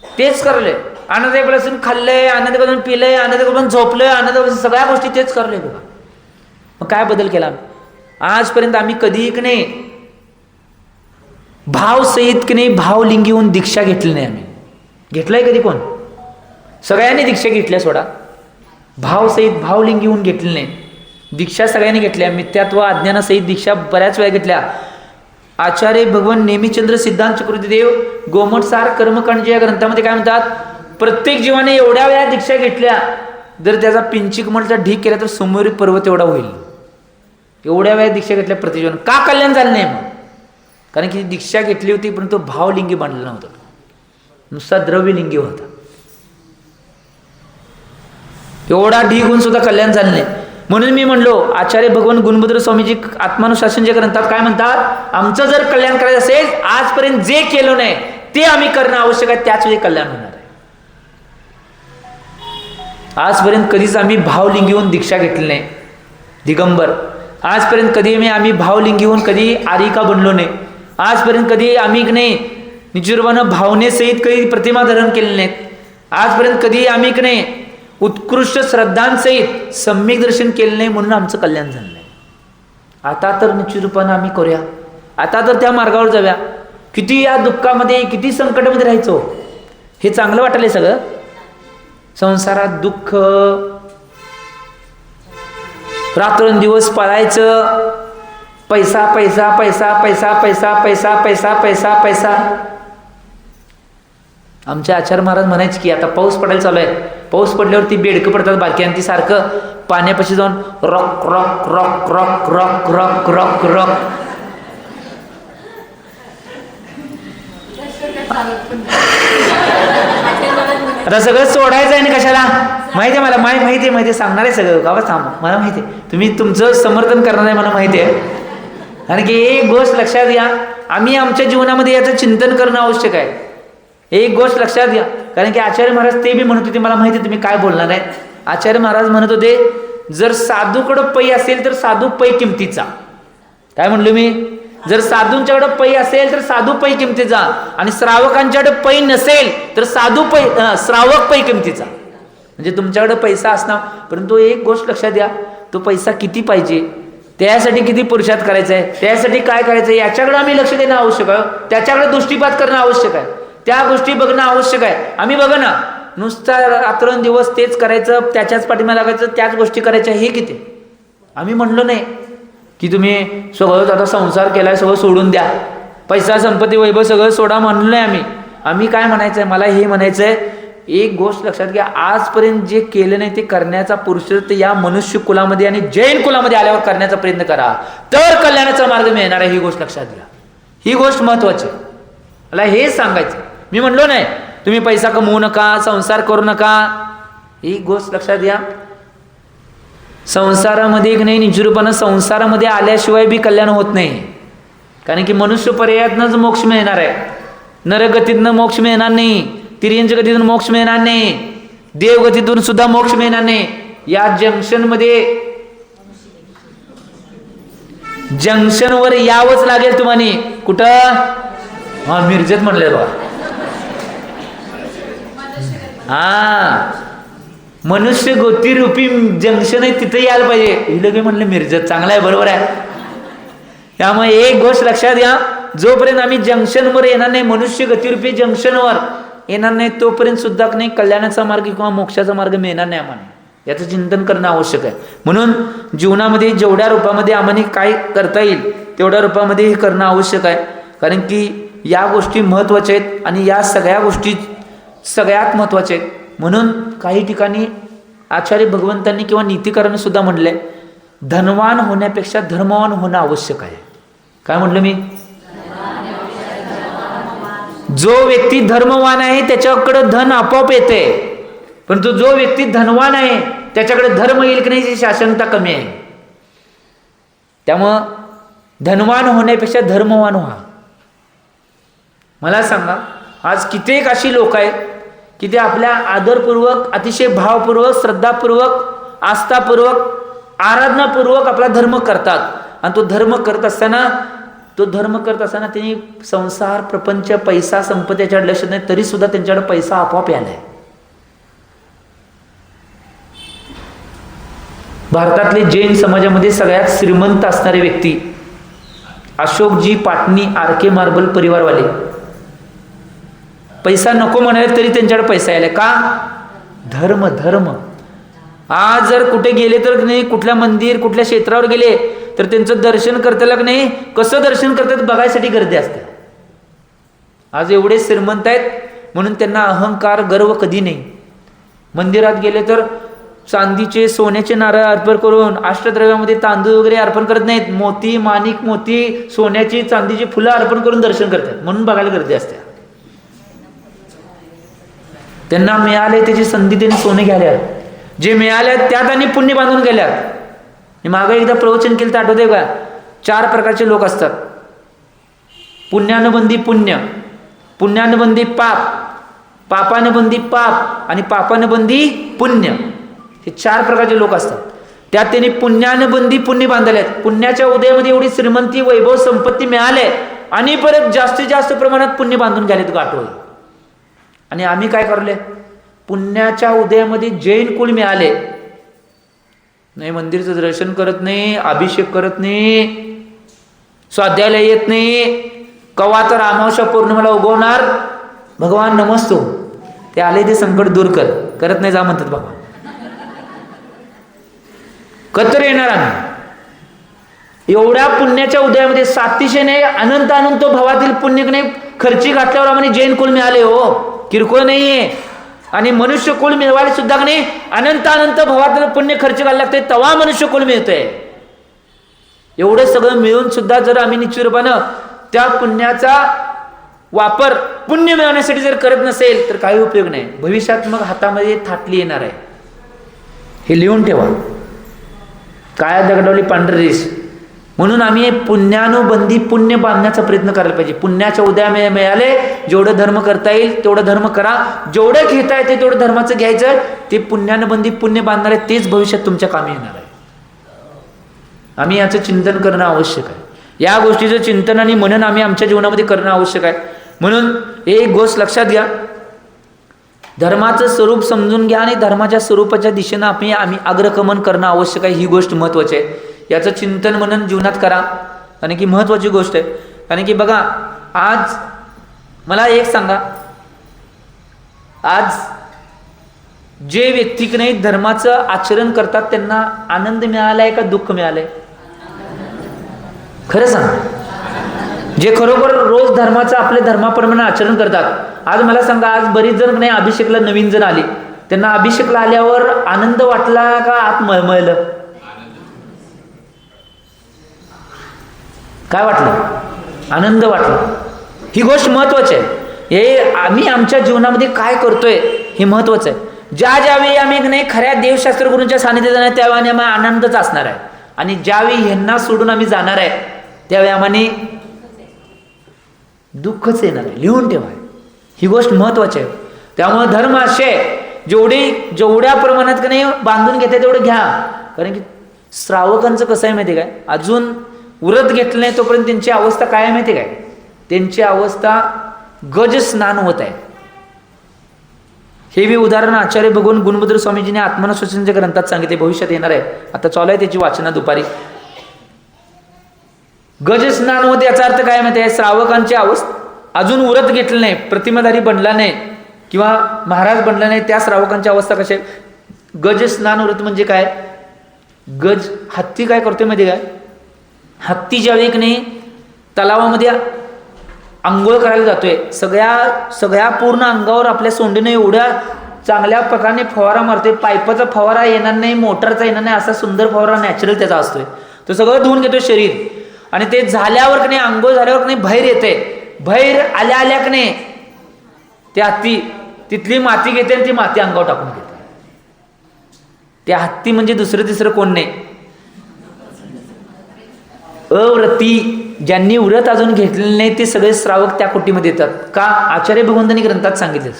तेच करले. आनंद करून खाल्लंय, आनंद करून पिलंय, आनंद करून झोपलंय, आनंद करून सगळ्या गोष्टी तेच करलोय बघा. मग काय बदल केला आजपर्यंत? आम्ही कधी की नाही भाव सहित की नाही भावलिंगी होऊन दीक्षा घेतली नाही. आम्ही घेतलंय कधी? कोण? सगळ्यांनी दीक्षा घेतल्या सोडा, भावसहित भावलिंगी होऊन घेतली नाही. दीक्षा सगळ्यांनी घेतल्या, मिथ्यात्व अज्ञानासहित दीक्षा बऱ्याच वेळा घेतल्या. आचार्य भगवान नेमिचंद्र सिद्धांत चक्रवर्तीदेव गोमटसार कर्मकांड या ग्रंथामध्ये काय म्हणतात? प्रत्येक जीवाने एवढ्या वेळा दीक्षा घेतल्या, जर त्याचा पिंचिक म्हणचा ढीक केला तर समोर पर्वत एवढा होईल. एवढ्या वेळा दीक्षा घेतल्या प्रत्येक जीवन. का कल्याण झालं नाही? मग कारण की दीक्षा घेतली होती परंतु भावलिंगी बांधला नव्हता, नुसता द्रव्यलिंगी होता. एवढा ढीग होऊन सुद्धा कल्याण झालं नाही. म्हणून मी म्हणलो आचार्य भगवान गुणभद्र स्वामीजी आत्मानुशासनच्या ग्रंथात काय म्हणतात? आमचं जर कल्याण करायचं असेल, आजपर्यंत जे केलं नाही ते आम्ही करणं आवश्यक आहे, त्याच वेळी कल्याण होणार आहे. आजपर्यंत कधीच आम्ही भावलिंगी होऊन दीक्षा घेतली नाही दिगंबर. आजपर्यंत कधी आम्ही भावलिंगी होऊन कधी आरिका बनलो नाही. आजपर्यंत कधी आम्ही नाही निजरूपानं भावनेसहित कधी प्रतिमा धारण केले नाहीत. आजपर्यंत कधी आम्ही नाही उत्कृष्ट श्रद्धांसहित सम्यक दर्शन केलं नाही, म्हणून आमचं कल्याण झालं नाही. आता तर निश्चित रूपानं आम्ही करूया, आता तर त्या मार्गावर जाऊया. किती या दुःखामध्ये, किती संकटामध्ये राहायचो, हे चांगलं वाटलंय सगळं. संसारात दुःख, रात्रंदिवस पळायचं, पैसा पैसा पैसा पैसा पैसा पैसा पैसा पैसा पैसा. आमचे आचार्य महाराज म्हणायचे की आता पाऊस पडायला चालू आहे, पाऊस पडल्यावरती बेडकं पडतात बारकी, आणि ती सारखं पाण्यापाशी जाऊन rock rock rock rock rock rock rock rock. आता सगळं सोडायचं आहे ना कशाला? माहिती आहे मला, माहिती आहे, सांगणार आहे सगळं गावात. थांब, मला माहिती आहे तुम्ही तुमचं समर्थन करणार आहे, मला माहिती आहे. कारण की एक गोष्ट लक्षात घ्या, आम्ही आमच्या जीवनामध्ये याचं चिंतन करणं आवश्यक आहे. एक गोष्ट लक्षात घ्या, कारण की आचार्य महाराज ते बी म्हणत होते, मला माहिती आहे तुम्ही काय बोलणार आहे. आचार्य महाराज म्हणत होते, जर साधूकडं पै असेल तर साधू पै किमतीचा. काय म्हणलो मी? जर साधूंच्याकडे पै असेल तर साधू पै किमतीचा, आणि श्रावकांच्याकडे पै नसेल तर श्रावक पै किमतीचा. म्हणजे तुमच्याकडे पैसा असणार, परंतु एक गोष्ट लक्षात द्या, तो पैसा किती पाहिजे, त्यासाठी किती पुरुषार्थ करायचा आहे, त्यासाठी काय करायचं आहे, याच्याकडे आम्ही लक्ष देणं आवश्यक आहे. त्याच्याकडे दृष्टीपात करणं आवश्यक आहे, त्या गोष्टी बघणं आवश्यक आहे. आम्ही बघा ना, नुसता रात्रंदिवस तेच करायचं, त्याच्याच पाठीमागे लागायचं, त्याच गोष्टी करायच्या, हे किती? आम्ही म्हणलो नाही की तुम्ही सगळं आता संसार केलाय सगळं सोडून द्या, पैसा संपत्ती वैभव सगळं सोडा, म्हणलो नाही आम्ही काय म्हणायचंय, मला हे म्हणायचंय, एक गोष्ट लक्षात घ्या, आजपर्यंत जे केलं नाही ते करण्याचा पुरुषार्थ या मनुष्य कुलामध्ये आणि जैन कुलामध्ये आल्यावर करण्याचा प्रयत्न करा, तर कल्याणाचा मार्ग मिळणार आहे. ही गोष्ट लक्षात घ्या, ही गोष्ट महत्वाची. मला हे सांगायचं, मी म्हणलो नाही तुम्ही पैसा कमवू नका, संसार करू नका. ही गोष्ट लक्षात घ्या, संसारामध्ये एक नाही निजरूपानं संसारामध्ये आल्याशिवाय बी कल्याण होत नाही. कारण की मनुष्य पर्यायातनंच मोक्ष मिळणार आहे, नरगतीतनं मोक्ष मिळणार नाही, तिर्यंच गतीतून मोक्ष मिळणार नाही, देवगतीतून सुद्धा मोक्ष मिळणार नाही. या जंक्शनवर यावंच लागेल तुम्हाला. कुठं? हा, मिरजेत म्हणले बघा. हा, मनुष्य गती रूपी जंक्शन आहे, तिथे यायला पाहिजे. ही लगे म्हणले मिरजेत, चांगला आहे, बरोबर आहे. त्यामुळे एक गोष्ट लक्षात घ्या, जोपर्यंत आम्ही जंक्शनवर येणार नाही, मनुष्य गतिरूपी जंक्शनवर येणार नाही, तोपर्यंत सुद्धा नाही कल्याणाचा मार्ग किंवा मोक्षाचा मार्ग मिळणार नाही. आम्हाला याचं चिंतन करणं आवश्यक आहे. म्हणून जीवनामध्ये जेवढ्या रूपामध्ये आम्हाला काय करता येईल तेवढ्या रूपामध्ये हे करणं आवश्यक आहे. कारण की या गोष्टी महत्त्वाच्या आहेत आणि या सगळ्या गोष्टी सगळ्यात महत्त्वाच्या आहेत. म्हणून काही ठिकाणी आचार्य भगवंतांनी किंवा नीतिकारांनी सुद्धा म्हटलंय, धनवान होण्यापेक्षा धर्मवान होणं आवश्यक आहे. काय म्हटलं मी? जो व्यक्ती धर्मवान आहे त्याच्याकडे धन आपोआप येते, परंतु जो व्यक्ती धनवान आहे त्याच्याकडे धर्म येईल की नाही याची शाश्वतता कमी आहे. त्यामुळं धनवान होण्यापेक्षा धर्मवान व्हा. मला सांगा, आज कित्येक अशी लोक आहेत की ते आपल्या आदरपूर्वक, अतिशय भावपूर्वक, श्रद्धापूर्वक, आस्थापूर्वक, आराधनापूर्वक आपला धर्म करतात. आणि तो धर्म करत असताना त्यांनी संसार, प्रपंच, पैसा, संपत्ती याच्याकडे लक्ष नाही, तरी सुद्धा त्यांच्याकडे पैसा आपोआप यायलाय. भारतातले जैन समाजामध्ये सगळ्यात श्रीमंत असणारे व्यक्ती अशोकजी पाटणी आरके मार्बल परिवारवाले. पैसा नको म्हणाले तरी त्यांच्याकडे पैसा यायला. का? धर्म. धर्म. आज जर कुठे गेले तर नाही, कुठल्या मंदिर कुठल्या क्षेत्रावर गेले तर त्यांचं दर्शन करताना की नाही, कसं दर्शन करतात बघायसाठी गर्दी असते. आज एवढे श्रीमंत आहेत म्हणून त्यांना अहंकार गर्व कधी नाही. मंदिरात गेले तर चांदीचे सोन्याचे नारळ अर्पण करून अष्टद्रव्यामध्ये तांदूळ वगैरे अर्पण करत नाहीत. मोती माणिक मोती सोन्याची चांदीची फुलं अर्पण करून दर्शन करतात म्हणून बघायला गर्दी असते. त्यांना मिळाले त्याची संधी त्यांनी सोने घ्याल्या, जे मिळाले त्यात आणि पुण्य बांधून गेल्या. मागं एकदा प्रवचन केलं तर आठवतंय का? 4 प्रकारचे लोक असतात. पुण्यानुबंधी पुण्य, पुण्यानुबंधी पाप, पापानुबंधी पाप आणि पापानुबंधी पुण्य. हे 4 प्रकारचे लोक असतात. त्यात त्यांनी पुण्यानुबंधी पुण्य बांधले आहेत. पुण्याच्या उदयामध्ये एवढी श्रीमंती वैभव संपत्ती मिळाले आणि परत जास्तीत जास्त प्रमाणात पुण्य बांधून घ्यालेत गाठोळे. आणि आम्ही काय करले? पुण्याच्या उदयामध्ये जैन कुळ मिळाले नाही, मंदिरचं दर्शन करत नाही, अभिषेक करत नाही, स्वाध्यायाला येत नाही. कवा तर अमावस्या पौर्णिमेला उगवणार भगवान नमस्तो, ते आले ते संकट दूर करत नाही जा म्हणतात बाबा. कतर येणार आम्ही एवढ्या पुण्याच्या उदयामध्ये सातिशे नाही अनंत अनंत भावातील पुण्य नाही खर्ची घातल्यावर आम्हाला जैन कुल मिळाले. हो, किरकोळ नाहीये. आणि मनुष्य कुल मिळवायला सुद्धा नाही अनंत अनंत भावातील पुण्य खर्च घालायला लागते तेव्हा मनुष्य कुल मिळतंय. एवढं सगळं मिळून सुद्धा जर आम्ही निश्चित रूपानं त्या पुण्याचा वापर पुण्य मिळवण्यासाठी जर करत नसेल तर काही उपयोग नाही. भविष्यात मग हातामध्ये थाटली येणार आहे. हे लिहून ठेवा. काय दगडावली पांढरे रेष. म्हणून आम्ही पुण्यानुबंधी पुण्य बांधण्याचा प्रयत्न करायला पाहिजे. पुण्याच्या उद्या मिळाले जेवढं धर्म करता येईल तेवढं धर्म करा. जेवढं घेता येते तेवढं धर्माचं घ्यायचं. ते पुण्यानुबंधी पुण्य बांधणार आहे तेच भविष्यात तुमच्या कामी येणार आहे. आम्ही याचं चिंतन करणं आवश्यक आहे. या गोष्टीचं चिंतन आणि मनन आम्ही आमच्या जीवनामध्ये करणं आवश्यक आहे. म्हणून एक गोष्ट लक्षात घ्या, धर्माचं स्वरूप समजून घ्या आणि धर्माच्या स्वरूपाच्या दिशेनं आम्ही अग्रगमन करणं आवश्यक आहे. ही गोष्ट महत्त्वाची आहे. याचं चिंतन मनन जीवनात करा. कारण की महत्त्वाची गोष्ट आहे. कारण की बघा, आज मला एक सांगा, आज जे व्यक्ती की नाही धर्माचं आचरण करतात त्यांना आनंद मिळालाय का दुःख मिळालंय? खरं सांगा. जे खरोखर रोज धर्माचं आपल्या धर्माप्रमाणे आचरण करतात, आज मला सांगा, आज बरीच जण नाही अभिषेकला नवीन जण आली, त्यांना अभिषेकला आल्यावर आनंद वाटला का आत मळमळलं? काय वाटलं? आनंद वाटला. ही गोष्ट महत्वाची आहे. हे आम्ही आमच्या जीवनामध्ये काय करतोय हे महत्वाचं आहे. ज्यावेळी आम्ही नाही खऱ्या देवशास्त्र गुरूंच्या सानिध्यात जाणार त्यावेळी आम्हाला आनंदच असणार आहे. आणि ज्यावेळी ह्यांना सोडून आम्ही जाणार आहे त्यावेळी आम्हाला दुःखच येणार आहे. लिहून ठेवा. ही गोष्ट महत्वाची आहे. त्यामुळे धर्म असे जेवढ्या प्रमाणात का नाही बांधून घेते तेवढं घ्या. कारण की श्रावकांचं कसं आहे माहिती काय, अजून व्रत घेतलं नाही तोपर्यंत त्यांची अवस्था काय आहे माहिती काय, त्यांची अवस्था गज स्नान होत आहे. हे बी उदाहरण आचार्य भगवान गुणभद्र स्वामीजीने आत्मनाशोचनच्या ग्रंथात सांगितले. भविष्यात येणार आहे. आता चालू आहे त्याची वाचना दुपारी. गज स्नान होत याचा अर्थ काय माहिती आहे, श्रावकांची अवस्था अजून व्रत घेतलं नाही, प्रतिमाधारी बनला नाही किंवा महाराज बनला नाही, त्या श्रावकांची अवस्था कशी आहे. गज स्नान व्रत म्हणजे काय, गज हत्ती काय करतोय माहिती काय, हत्ती ज्यावेळी की नाही तलावामध्ये आंघोळ करायला जातोय, सगळ्या पूर्ण अंगावर आपल्या सोंडीने एवढ्या चांगल्या प्रकारे फवारा मारतोय. पाईपाचा फवारा येणार नाही, मोटरचा येणार नाही, असा सुंदर फवारा नॅचरल त्याचा असतोय. तो सगळं धुवून घेतोय शरीर. आणि ते झाल्यावर की नाही आंघोळ झाल्यावर की नाही बाहेर येते. बाहेर आल्या की नाही ते हत्ती तिथली माती घेते आणि ती माती अंगावर टाकून घेते. त्या हत्ती म्हणजे दुसरं तिसरं कोण नाही, अव्रती. ज्यांनी व्रत अजून घेतलेले नाही ते सगळे श्रावक त्या कोटीमध्ये येतात. का? आचार्य भगवंतांनी ग्रंथात सांगितलं.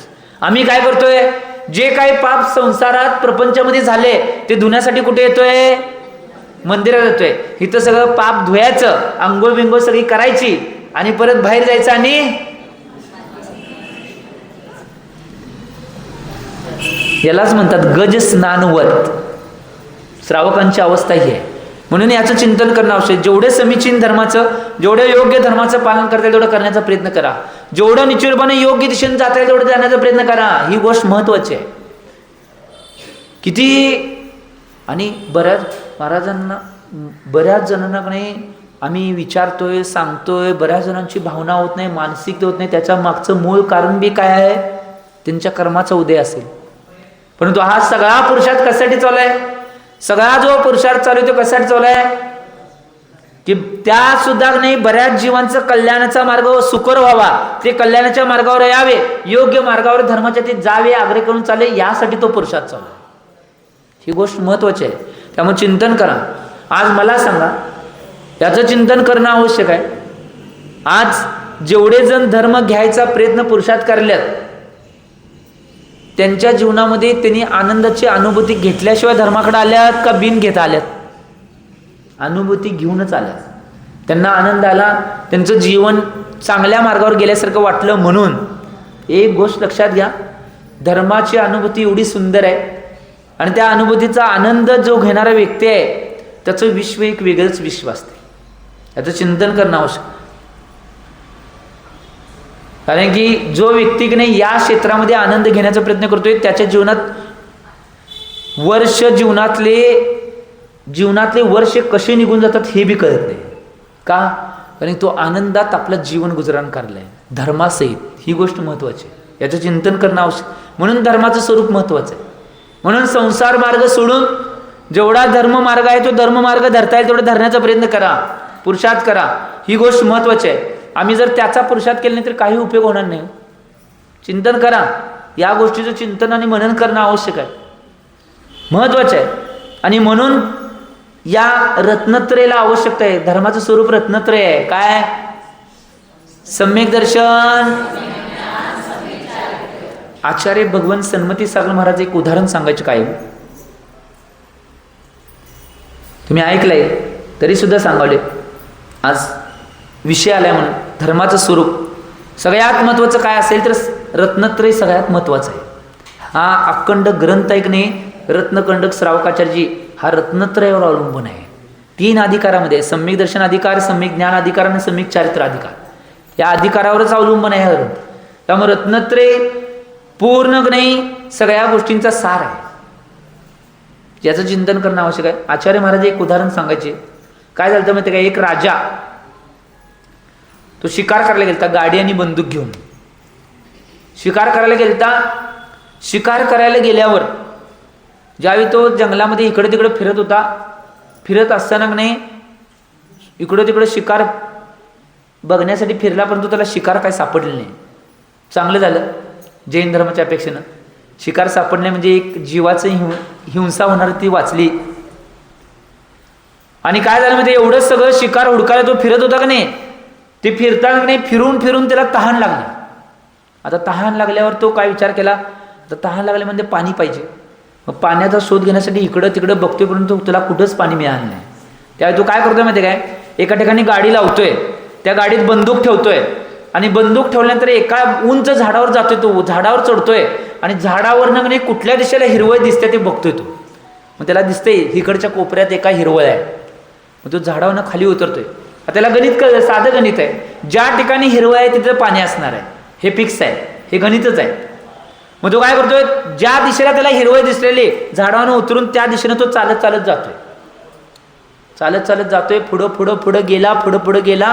आम्ही काय करतोय, जे काही पाप संसारात प्रपंचामध्ये झाले ते धुण्यासाठी कुठे येतोय, मंदिरात येतोय. इथं सगळं पाप धुयाचं, आंघोळ बिंगोळ सगळी करायची आणि परत बाहेर जायचं आणि यालाच म्हणतात गज स्नानवत. श्रावकांची अवस्था ही आहे. म्हणून याचं चिंतन करणं आवश्यक. जेवढे समीचीन धर्माचं, जेवढे योग्य धर्माचं पालन करता येईल तेवढं करण्याचा प्रयत्न करा. जेवढं निश्चितपणे योग्य दिशेने जाता येईल तेवढं जाण्याचा प्रयत्न करा. ही गोष्ट महत्त्वाची आहे. किती आणि बऱ्याच जणांना आम्ही विचारतोय, सांगतोय, बऱ्याच जणांची भावना होत नाही, मानसिकता होत नाही. त्याच्या मागचं मूळ कारण बी काय आहे? त्यांच्या कर्माचा उदय असेल. परंतु हा सगळा पुरुषार्थ कशासाठी चालू आहे? सगळा जो पुरुषार्थ चालू आहे तो कशासाठी चालू आहे? की त्या सुद्धा नाही बऱ्याच जीवांचं कल्याणाचा मार्ग सुकर व्हावा, ते कल्याणाच्या मार्गावर यावे, योग्य मार्गावर धर्माच्या ते जावे, आग्रह करून चाले, यासाठी तो पुरुषार्थ चालू आहे. ही गोष्ट महत्वाची आहे. त्यामुळे चिंतन करा. आज मला सांगा, याचं चिंतन करणं आवश्यक आहे. आज जेवढे जण धर्म घ्यायचा प्रयत्न पुरुषार्थ करल्यात, त्यांच्या जीवनामध्ये त्यांनी आनंदाची अनुभूती घेतल्याशिवाय धर्माकडे आल्यात का बिन घेता आल्यात? अनुभूती घेऊनच आल्यात. त्यांना आनंद आला, त्यांचं जीवन चांगल्या मार्गावर गेल्यासारखं वाटलं. म्हणून एक गोष्ट लक्षात घ्या, धर्माची अनुभूती एवढी सुंदर आहे आणि त्या अनुभूतीचा आनंद जो घेणारा व्यक्ती आहे त्याचं विश्व एक वेगळंच विश्व असते. याचं चिंतन करणं आवश्यक. कारण की जो व्यक्ती की नाही या क्षेत्रामध्ये आनंद घेण्याचा प्रयत्न करतोय, त्याच्या जीवनात जीवनातले वर्ष कसे निघून जातात हे बी कळत नाही. का? कारण तो आनंदात आपलं जीवन गुजराण करलंय धर्मासहित. ही गोष्ट महत्वाची आहे. याचं चिंतन करणं आवश्यक. म्हणून धर्माचं स्वरूप महत्वाचं आहे. म्हणून संसार मार्ग सोडून जेवढा धर्म मार्ग आहे तो धर्म मार्ग धरता येईल तेवढा धरण्याचा प्रयत्न करा, पुरुषार्थ करा. ही गोष्ट महत्वाची आहे. आम्ही जर त्याचा पुरुषार्थ केला नाही तर काही उपयोग होणार नाही. चिंतन करा. या गोष्टीचं चिंतन आणि मनन करणं आवश्यक आहे, महत्वाचं आहे. आणि म्हणून या रत्नत्रयला आवश्यकता आहे. धर्माचं स्वरूप रत्नत्रय आहे. काय? सम्यक दर्शन. आचार्य भगवान सन्मती सागर महाराज एक उदाहरण सांगायचे काय, तुम्ही ऐकलंय तरी सुद्धा सांगावले. आज विषय आलाय म्हणून धर्माचं स्वरूप सगळ्यात महत्वाचं काय असेल तर रत्नत्रय सगळ्यात महत्वाचं आहे. हा अखंड ग्रंथ आहे की नाही, रत्नकंडक श्रावकाचार्यजी, हा रत्नत्रयावर अवलंबून आहे. 3 अधिकारामध्ये, सम्यक दर्शन अधिकार, सम्यक ज्ञान अधिकार आणि सम्यक चारित्र अधिकार, या अधिकारावरच अवलंबून आहे हा ग्रंथ. त्यामुळे रत्नत्रय पूर्ण नाही सगळ्या गोष्टींचा सार आहे. याचं चिंतन करणं आवश्यक आहे. आचार्य महाराज एक उदाहरण सांगायचे. काय झालं माहिती का, एक राजा तो शिकार करायला गेलता गाडी आणि बंदूक घेऊन. शिकार करायला गेलता. शिकार करायला गेल्यावर ज्यावेळी तो जंगलामध्ये इकडे तिकडे फिरत होता, फिरत असताना नाही इकडे तिकडे शिकार बघण्यासाठी फिरला, परंतु त्याला शिकार काय सापडले नाही. चांगलं झालं, जैन धर्माच्या अपेक्षेनं शिकार सापडणे म्हणजे एक जीवाचं हिंसा होणार ती वाचली. आणि काय झालं म्हणजे एवढं सगळं शिकार हुडकायला तो फिरत होता का नाही, ते फिरताना नाही फिरून फिरून त्याला तहान लागली. आता तहान लागल्यावर तो काय विचार केला, आता तहान लागले म्हणजे पाणी पाहिजे. मग पाण्याचा शोध घेण्यासाठी इकडं तिकडं बघतोय, परंतु त्याला कुठंच पाणी मिळालं नाही. त्यावेळी तो काय करतोय माहिती काय, एका ठिकाणी गाडी लावतोय, त्या गाडीत बंदूक ठेवतोय आणि बंदूक ठेवल्यानंतर एका उंच झाडावर जातोय. तो झाडावर चढतोय आणि झाडावरनं नाही कुठल्या दिशेला हिरवळ दिसते ते बघतोय तो. मग त्याला दिसतंय इकडच्या कोपऱ्यात एका हिरवळ आहे. मग तो झाडावरनं खाली उतरतोय. त्याला गणित साधं गणित आहे, ज्या ठिकाणी हिरवळ आहे तिथे पाणी असणार आहे, हे फिक्स आहे, हे गणितच आहे. मग तो काय करतोय, ज्या दिशेला त्याला हिरवळ दिसलेली झाडावरनं उतरून त्या दिशेनं तो चालत चालत जातोय. चालत चालत जातोय, पुढं पुढं पुढं गेला, पुढं पुढं गेला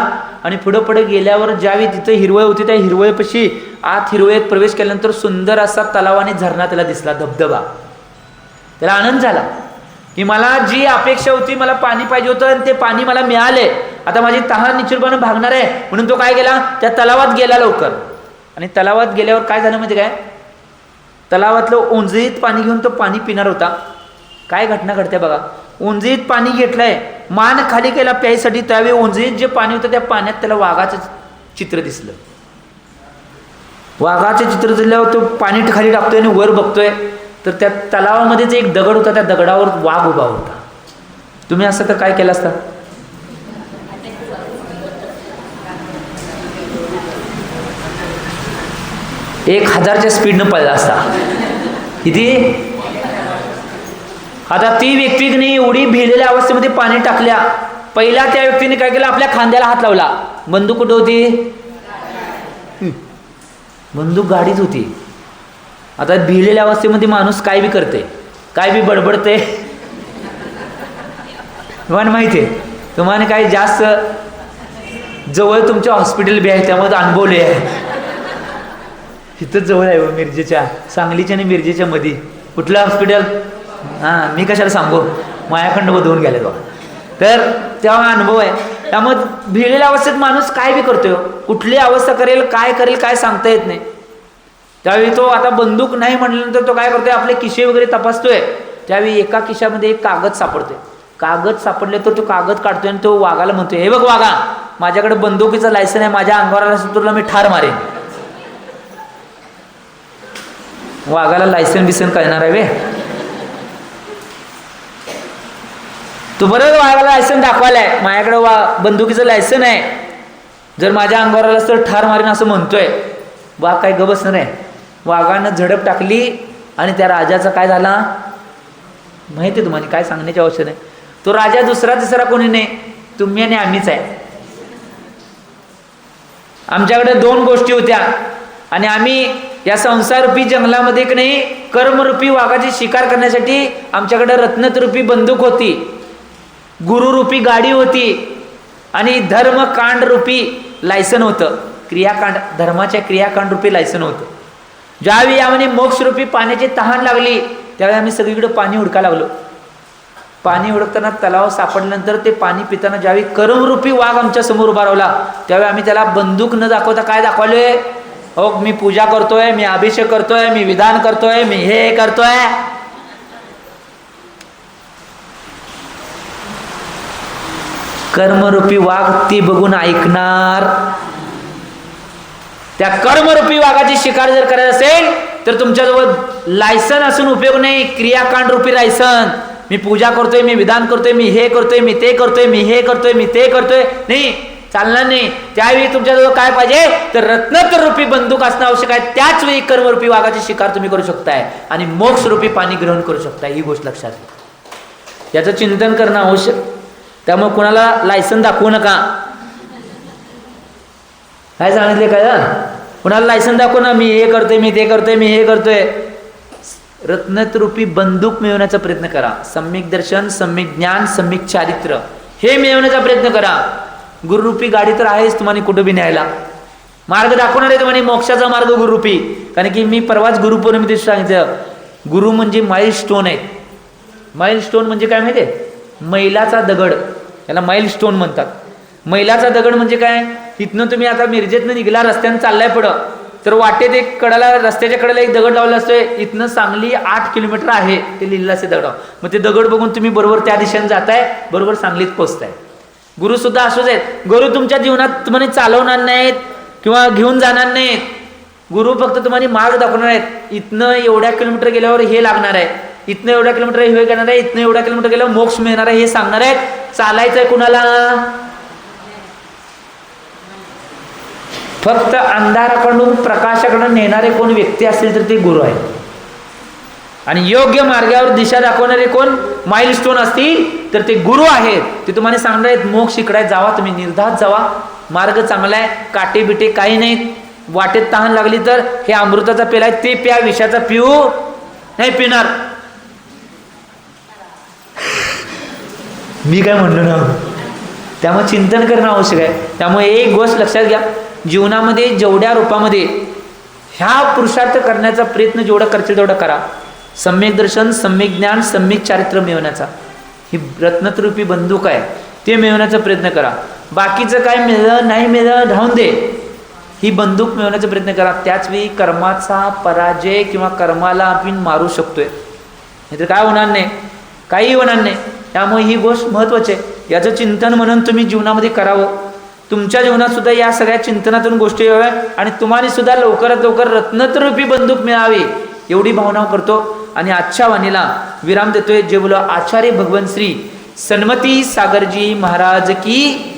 आणि पुढं पुढं गेल्यावर ज्यावेळी तिथं हिरवळ होती त्या हिरवळीपाशी आत हिरवळीत प्रवेश केल्यानंतर सुंदर असा तलाव आणि झरणा त्याला दिसला, धबधबा. त्याला आनंद झाला की मला जी अपेक्षा होती, मला पाणी पाहिजे होतं आणि ते पाणी मला मिळाले. आता माझी तहान निश्चितपणे भागणार आहे. म्हणून तो काय केला, त्या तलावात गेला लवकर. आणि तलावात गेल्यावर काय झालं म्हणजे काय, तलावातलं ओंजळीत पाणी घेऊन तो पाणी पिणार होता. काय घटना घडते बघा, ओंजळीत पाणी घेतलंय, मान खाली केला प्यायसाठी, त्यावेळी ओंजळीत जे पाणी होतं त्या पाण्यात त्याला वाघाचं चित्र दिसलं. वाघाचे चित्र दिल्यावर तो पाणी खाली टाकतोय आणि वर बघतोय तर त्या तलावामध्येच एक दगड होता, त्या दगडावर वाघ उभा होता. तुम्ही असं तर काय केलं असतं, 1000च्या स्पीडनं पळला असता. किती आता ती व्यक्ती नाही एवढी भिलेल्या अवस्थेमध्ये पाणी टाकल्या, पहिला त्या व्यक्तीने काय केलं, आपल्या खांद्याला हात लावला. बंदूक कुठं होती? बंदूक गाडीत होती. आता भिलेल्या अवस्थेमध्ये माणूस काय बी करते, काय बी बडबडते. तुम्हाला माहिती आहे, तुम्हाला काय जास्त जवळ तुमच्या हॉस्पिटल बी आहे त्यामध्ये अनुभवले आहे. इथं जवळ आहे मिरजेच्या, सांगलीच्या आणि मिरजेच्या मध्ये. कुठलं हॉस्पिटल? हां, मी कशाला सांगू, मायाखंड बदवून गेले बा. तर तेव्हा अनुभव आहे. त्यामुळे भिलेल्या अवस्थेत माणूस काय बी करतोय, कुठली अवस्था करेल काय सांगता येत नाही. त्यावेळी तो आता बंदूक नाही म्हटल्यानंतर तो काय करतोय, आपले खिशे वगैरे तपासतोय. त्यावेळी एका खिशामध्ये एक कागद सापडतोय. कागद सापडले तर तो कागद काढतोय आणि तो वाघाला म्हणतोय, हे बघ वाघा, माझ्याकडे बंदुकीचं लायसन आहे, माझ्या अंगावर आलं तुला मी ठार मारेन. वाघाला लायसन बिसन कळणार आहे वे? तू बरोबर वाघाला लायसन दाखवायलाय, माझ्याकडे बंदुकीचं लायसन आहे, जर माझ्या अंगावर आलं तर ठार मारेन असं म्हणतोय. वाघ काय ग बसणार आहे? वाघानं झडप टाकली आणि त्या राजाचा काय झाला माहिती आहे तुम्हाला, काय सांगण्याची आवश्यक नाही. तो राजा दुसरा तिसरा कोणी नाही, तुम्ही आणि आम्हीच आहे. आमच्याकडे 2 गोष्टी होत्या आणि आम्ही या संसाररूपी जंगलामध्ये की नाही कर्मरूपी वाघाची शिकार करण्यासाठी आमच्याकडे रत्नरूपी बंदूक होती, गुरुरूपी गाडी होती आणि धर्मकांड रूपी लायसन होतं. क्रियाकांड, धर्माच्या क्रियाकांड रूपी लायसन होतं. ज्यावेळी आम्हाला मोक्षरूपी पाण्याची तहान लागली त्यावेळी आम्ही सगळीकडे पाणी हुडकायला लागलो. पाणी हुडकताना तलाव सापडल्यानंतर ते पाणी पिताना ज्यावेळी कर्मरूपी वाघ आमच्या समोर उभा राहिला त्यावेळी आम्ही त्याला बंदूक न दाखवता काय दाखवले, हो मी पूजा करतोय, मी अभिषेक करतोय, मी विधान करतोय, मी हे करतोय. कर्मरूपी वाघ ती बघून ऐकणार. त्या कर्मरूपी वाघाची शिकार जर करायची असेल तर तुमच्याजवळ लायसन असून उपयोग नाही, क्रियाकांड रूपी लायसन. मी पूजा करतोय, मी विधान करतोय, मी हे करतोय, मी ते करतोय, मी हे करतोय, मी ते करतोय, नाही चालणार नाही. त्यावेळी तुमच्याजवळ काय पाहिजे तर रत्नरूपी बंदूक असणं आवश्यक आहे. त्याच वेळी कर्मरूपी वाघाची शिकार तुम्ही करू शकताय आणि मोक्षरूपी पाणी ग्रहण करू शकताय. ही गोष्ट लक्षात घ्या, याचं चिंतन करणं आवश्यक. त्यामुळे कुणाला लायसन दाखवू नका. काय सांगितले काय, कुणाला लायसन दाखवू ना, मी हे करतोय, मी ते करतोय, मी हे करतोय. रत्नरूपी बंदूक मिळवण्याचा प्रयत्न करा. सम्यक दर्शन, सम्यक ज्ञान, सम्यक चारित्र्य हे मिळवण्याचा प्रयत्न करा. गुरुरूपी गाडी तर आहेच तुम्हाला कुठं बी न्यायला, मार्ग दाखवणार आहे तुम्हाला मोक्षाचा मार्ग गुरुरूपी. कारण की मी परवाच गुरुपौर्णिमे सांगितलं, गुरु म्हणजे माइल स्टोन आहेत. माइल स्टोन म्हणजे काय माहिती आहे? मैलाचा दगड, याला माइल स्टोन म्हणतात. मैलाचा दगड म्हणजे काय, इथनं तुम्ही आता मिरजेतनं निघला, रस्त्यानं चाललाय पुढं, तर वाटेत एक कडाला, रस्त्याच्या कडेला एक दगड लावला असतोय. इथनं सांगली 8 किलोमीटर आहे, ते लिहिलं असते दगड. मग ते दगड बघून तुम्ही बरोबर त्या दिशेने जाताय, बरोबर सांगलीत पोहोचताय. गुरु सुद्धा असंच आहेत. गुरु तुमच्या जीवनात तुम्हाला चालवणार नाहीत किंवा घेऊन जाणार नाहीत. गुरु फक्त तुम्हाला मार्ग दाखवणार आहेत. इथनं एवढ्या किलोमीटर गेल्यावर हे लागणार आहे, इथनं एवढ्या किलोमीटर हे घेणार आहे, इथनं एवढ्या किलोमीटर गेल्यावर मोक्ष मिळणार आहे, हे सांगणार आहेत. चालायचंय कुणाला? फक्त अंधाराकडून प्रकाशाकडून नेणारे कोण व्यक्ती असतील तर ते गुरु आहे. आणि योग्य मार्गावर दिशा दाखवणारे कोण माइलस्टोन असतील तर ते गुरु आहेत. ते तुम्हाला सांगणार आहेत मोक्ष इकडे जावा, तुम्ही निर्धात जावा, मार्ग चांगला आहे, काटे बिटे काही नाहीत. वाटेत तहान लागली तर हे अमृताचा पेला आहे ते प्या, विषाचा पिऊ नाही पिणार. मी काय म्हणलो ना. त्यामुळे चिंतन करणं आवश्यक आहे. त्यामुळे एक गोष्ट लक्षात घ्या, जीवनामध्ये जेवढ्या रूपामध्ये ह्या पुरुषार्थ करण्याचा प्रयत्न जेवढा करतील तेवढा करा. सम्यक दर्शन, सम्यक ज्ञान, सम्यक चारित्र्य मिळवण्याचा ही रत्नरूपी बंदूक आहे, ते मिळवण्याचा प्रयत्न करा. बाकीचं काय मिळलं नाही मिळलं राहून दे, ही बंदूक मिळवण्याचा प्रयत्न करा. त्याच वेळी कर्माचा पराजय किंवा कर्माला आपण मारू शकतोय, नाहीतर काय होणार नाही, काही होणार नाही. त्यामुळे ही गोष्ट महत्त्वाची आहे. याचं चिंतन म्हणून तुम्ही जीवनामध्ये करावं. तुमच्या जीवनात सुद्धा या सगळ्या चिंतनातून गोष्टी याव्या आणि तुम्हाला सुद्धा लवकरात लवकर रत्नरूपी बंदूक मिळावी एवढी भावना करतो. आणि आजच्या वाणीला विराम देतोय. जे बोलो आचार्य भगवान श्री सन्मती सागरजी महाराज की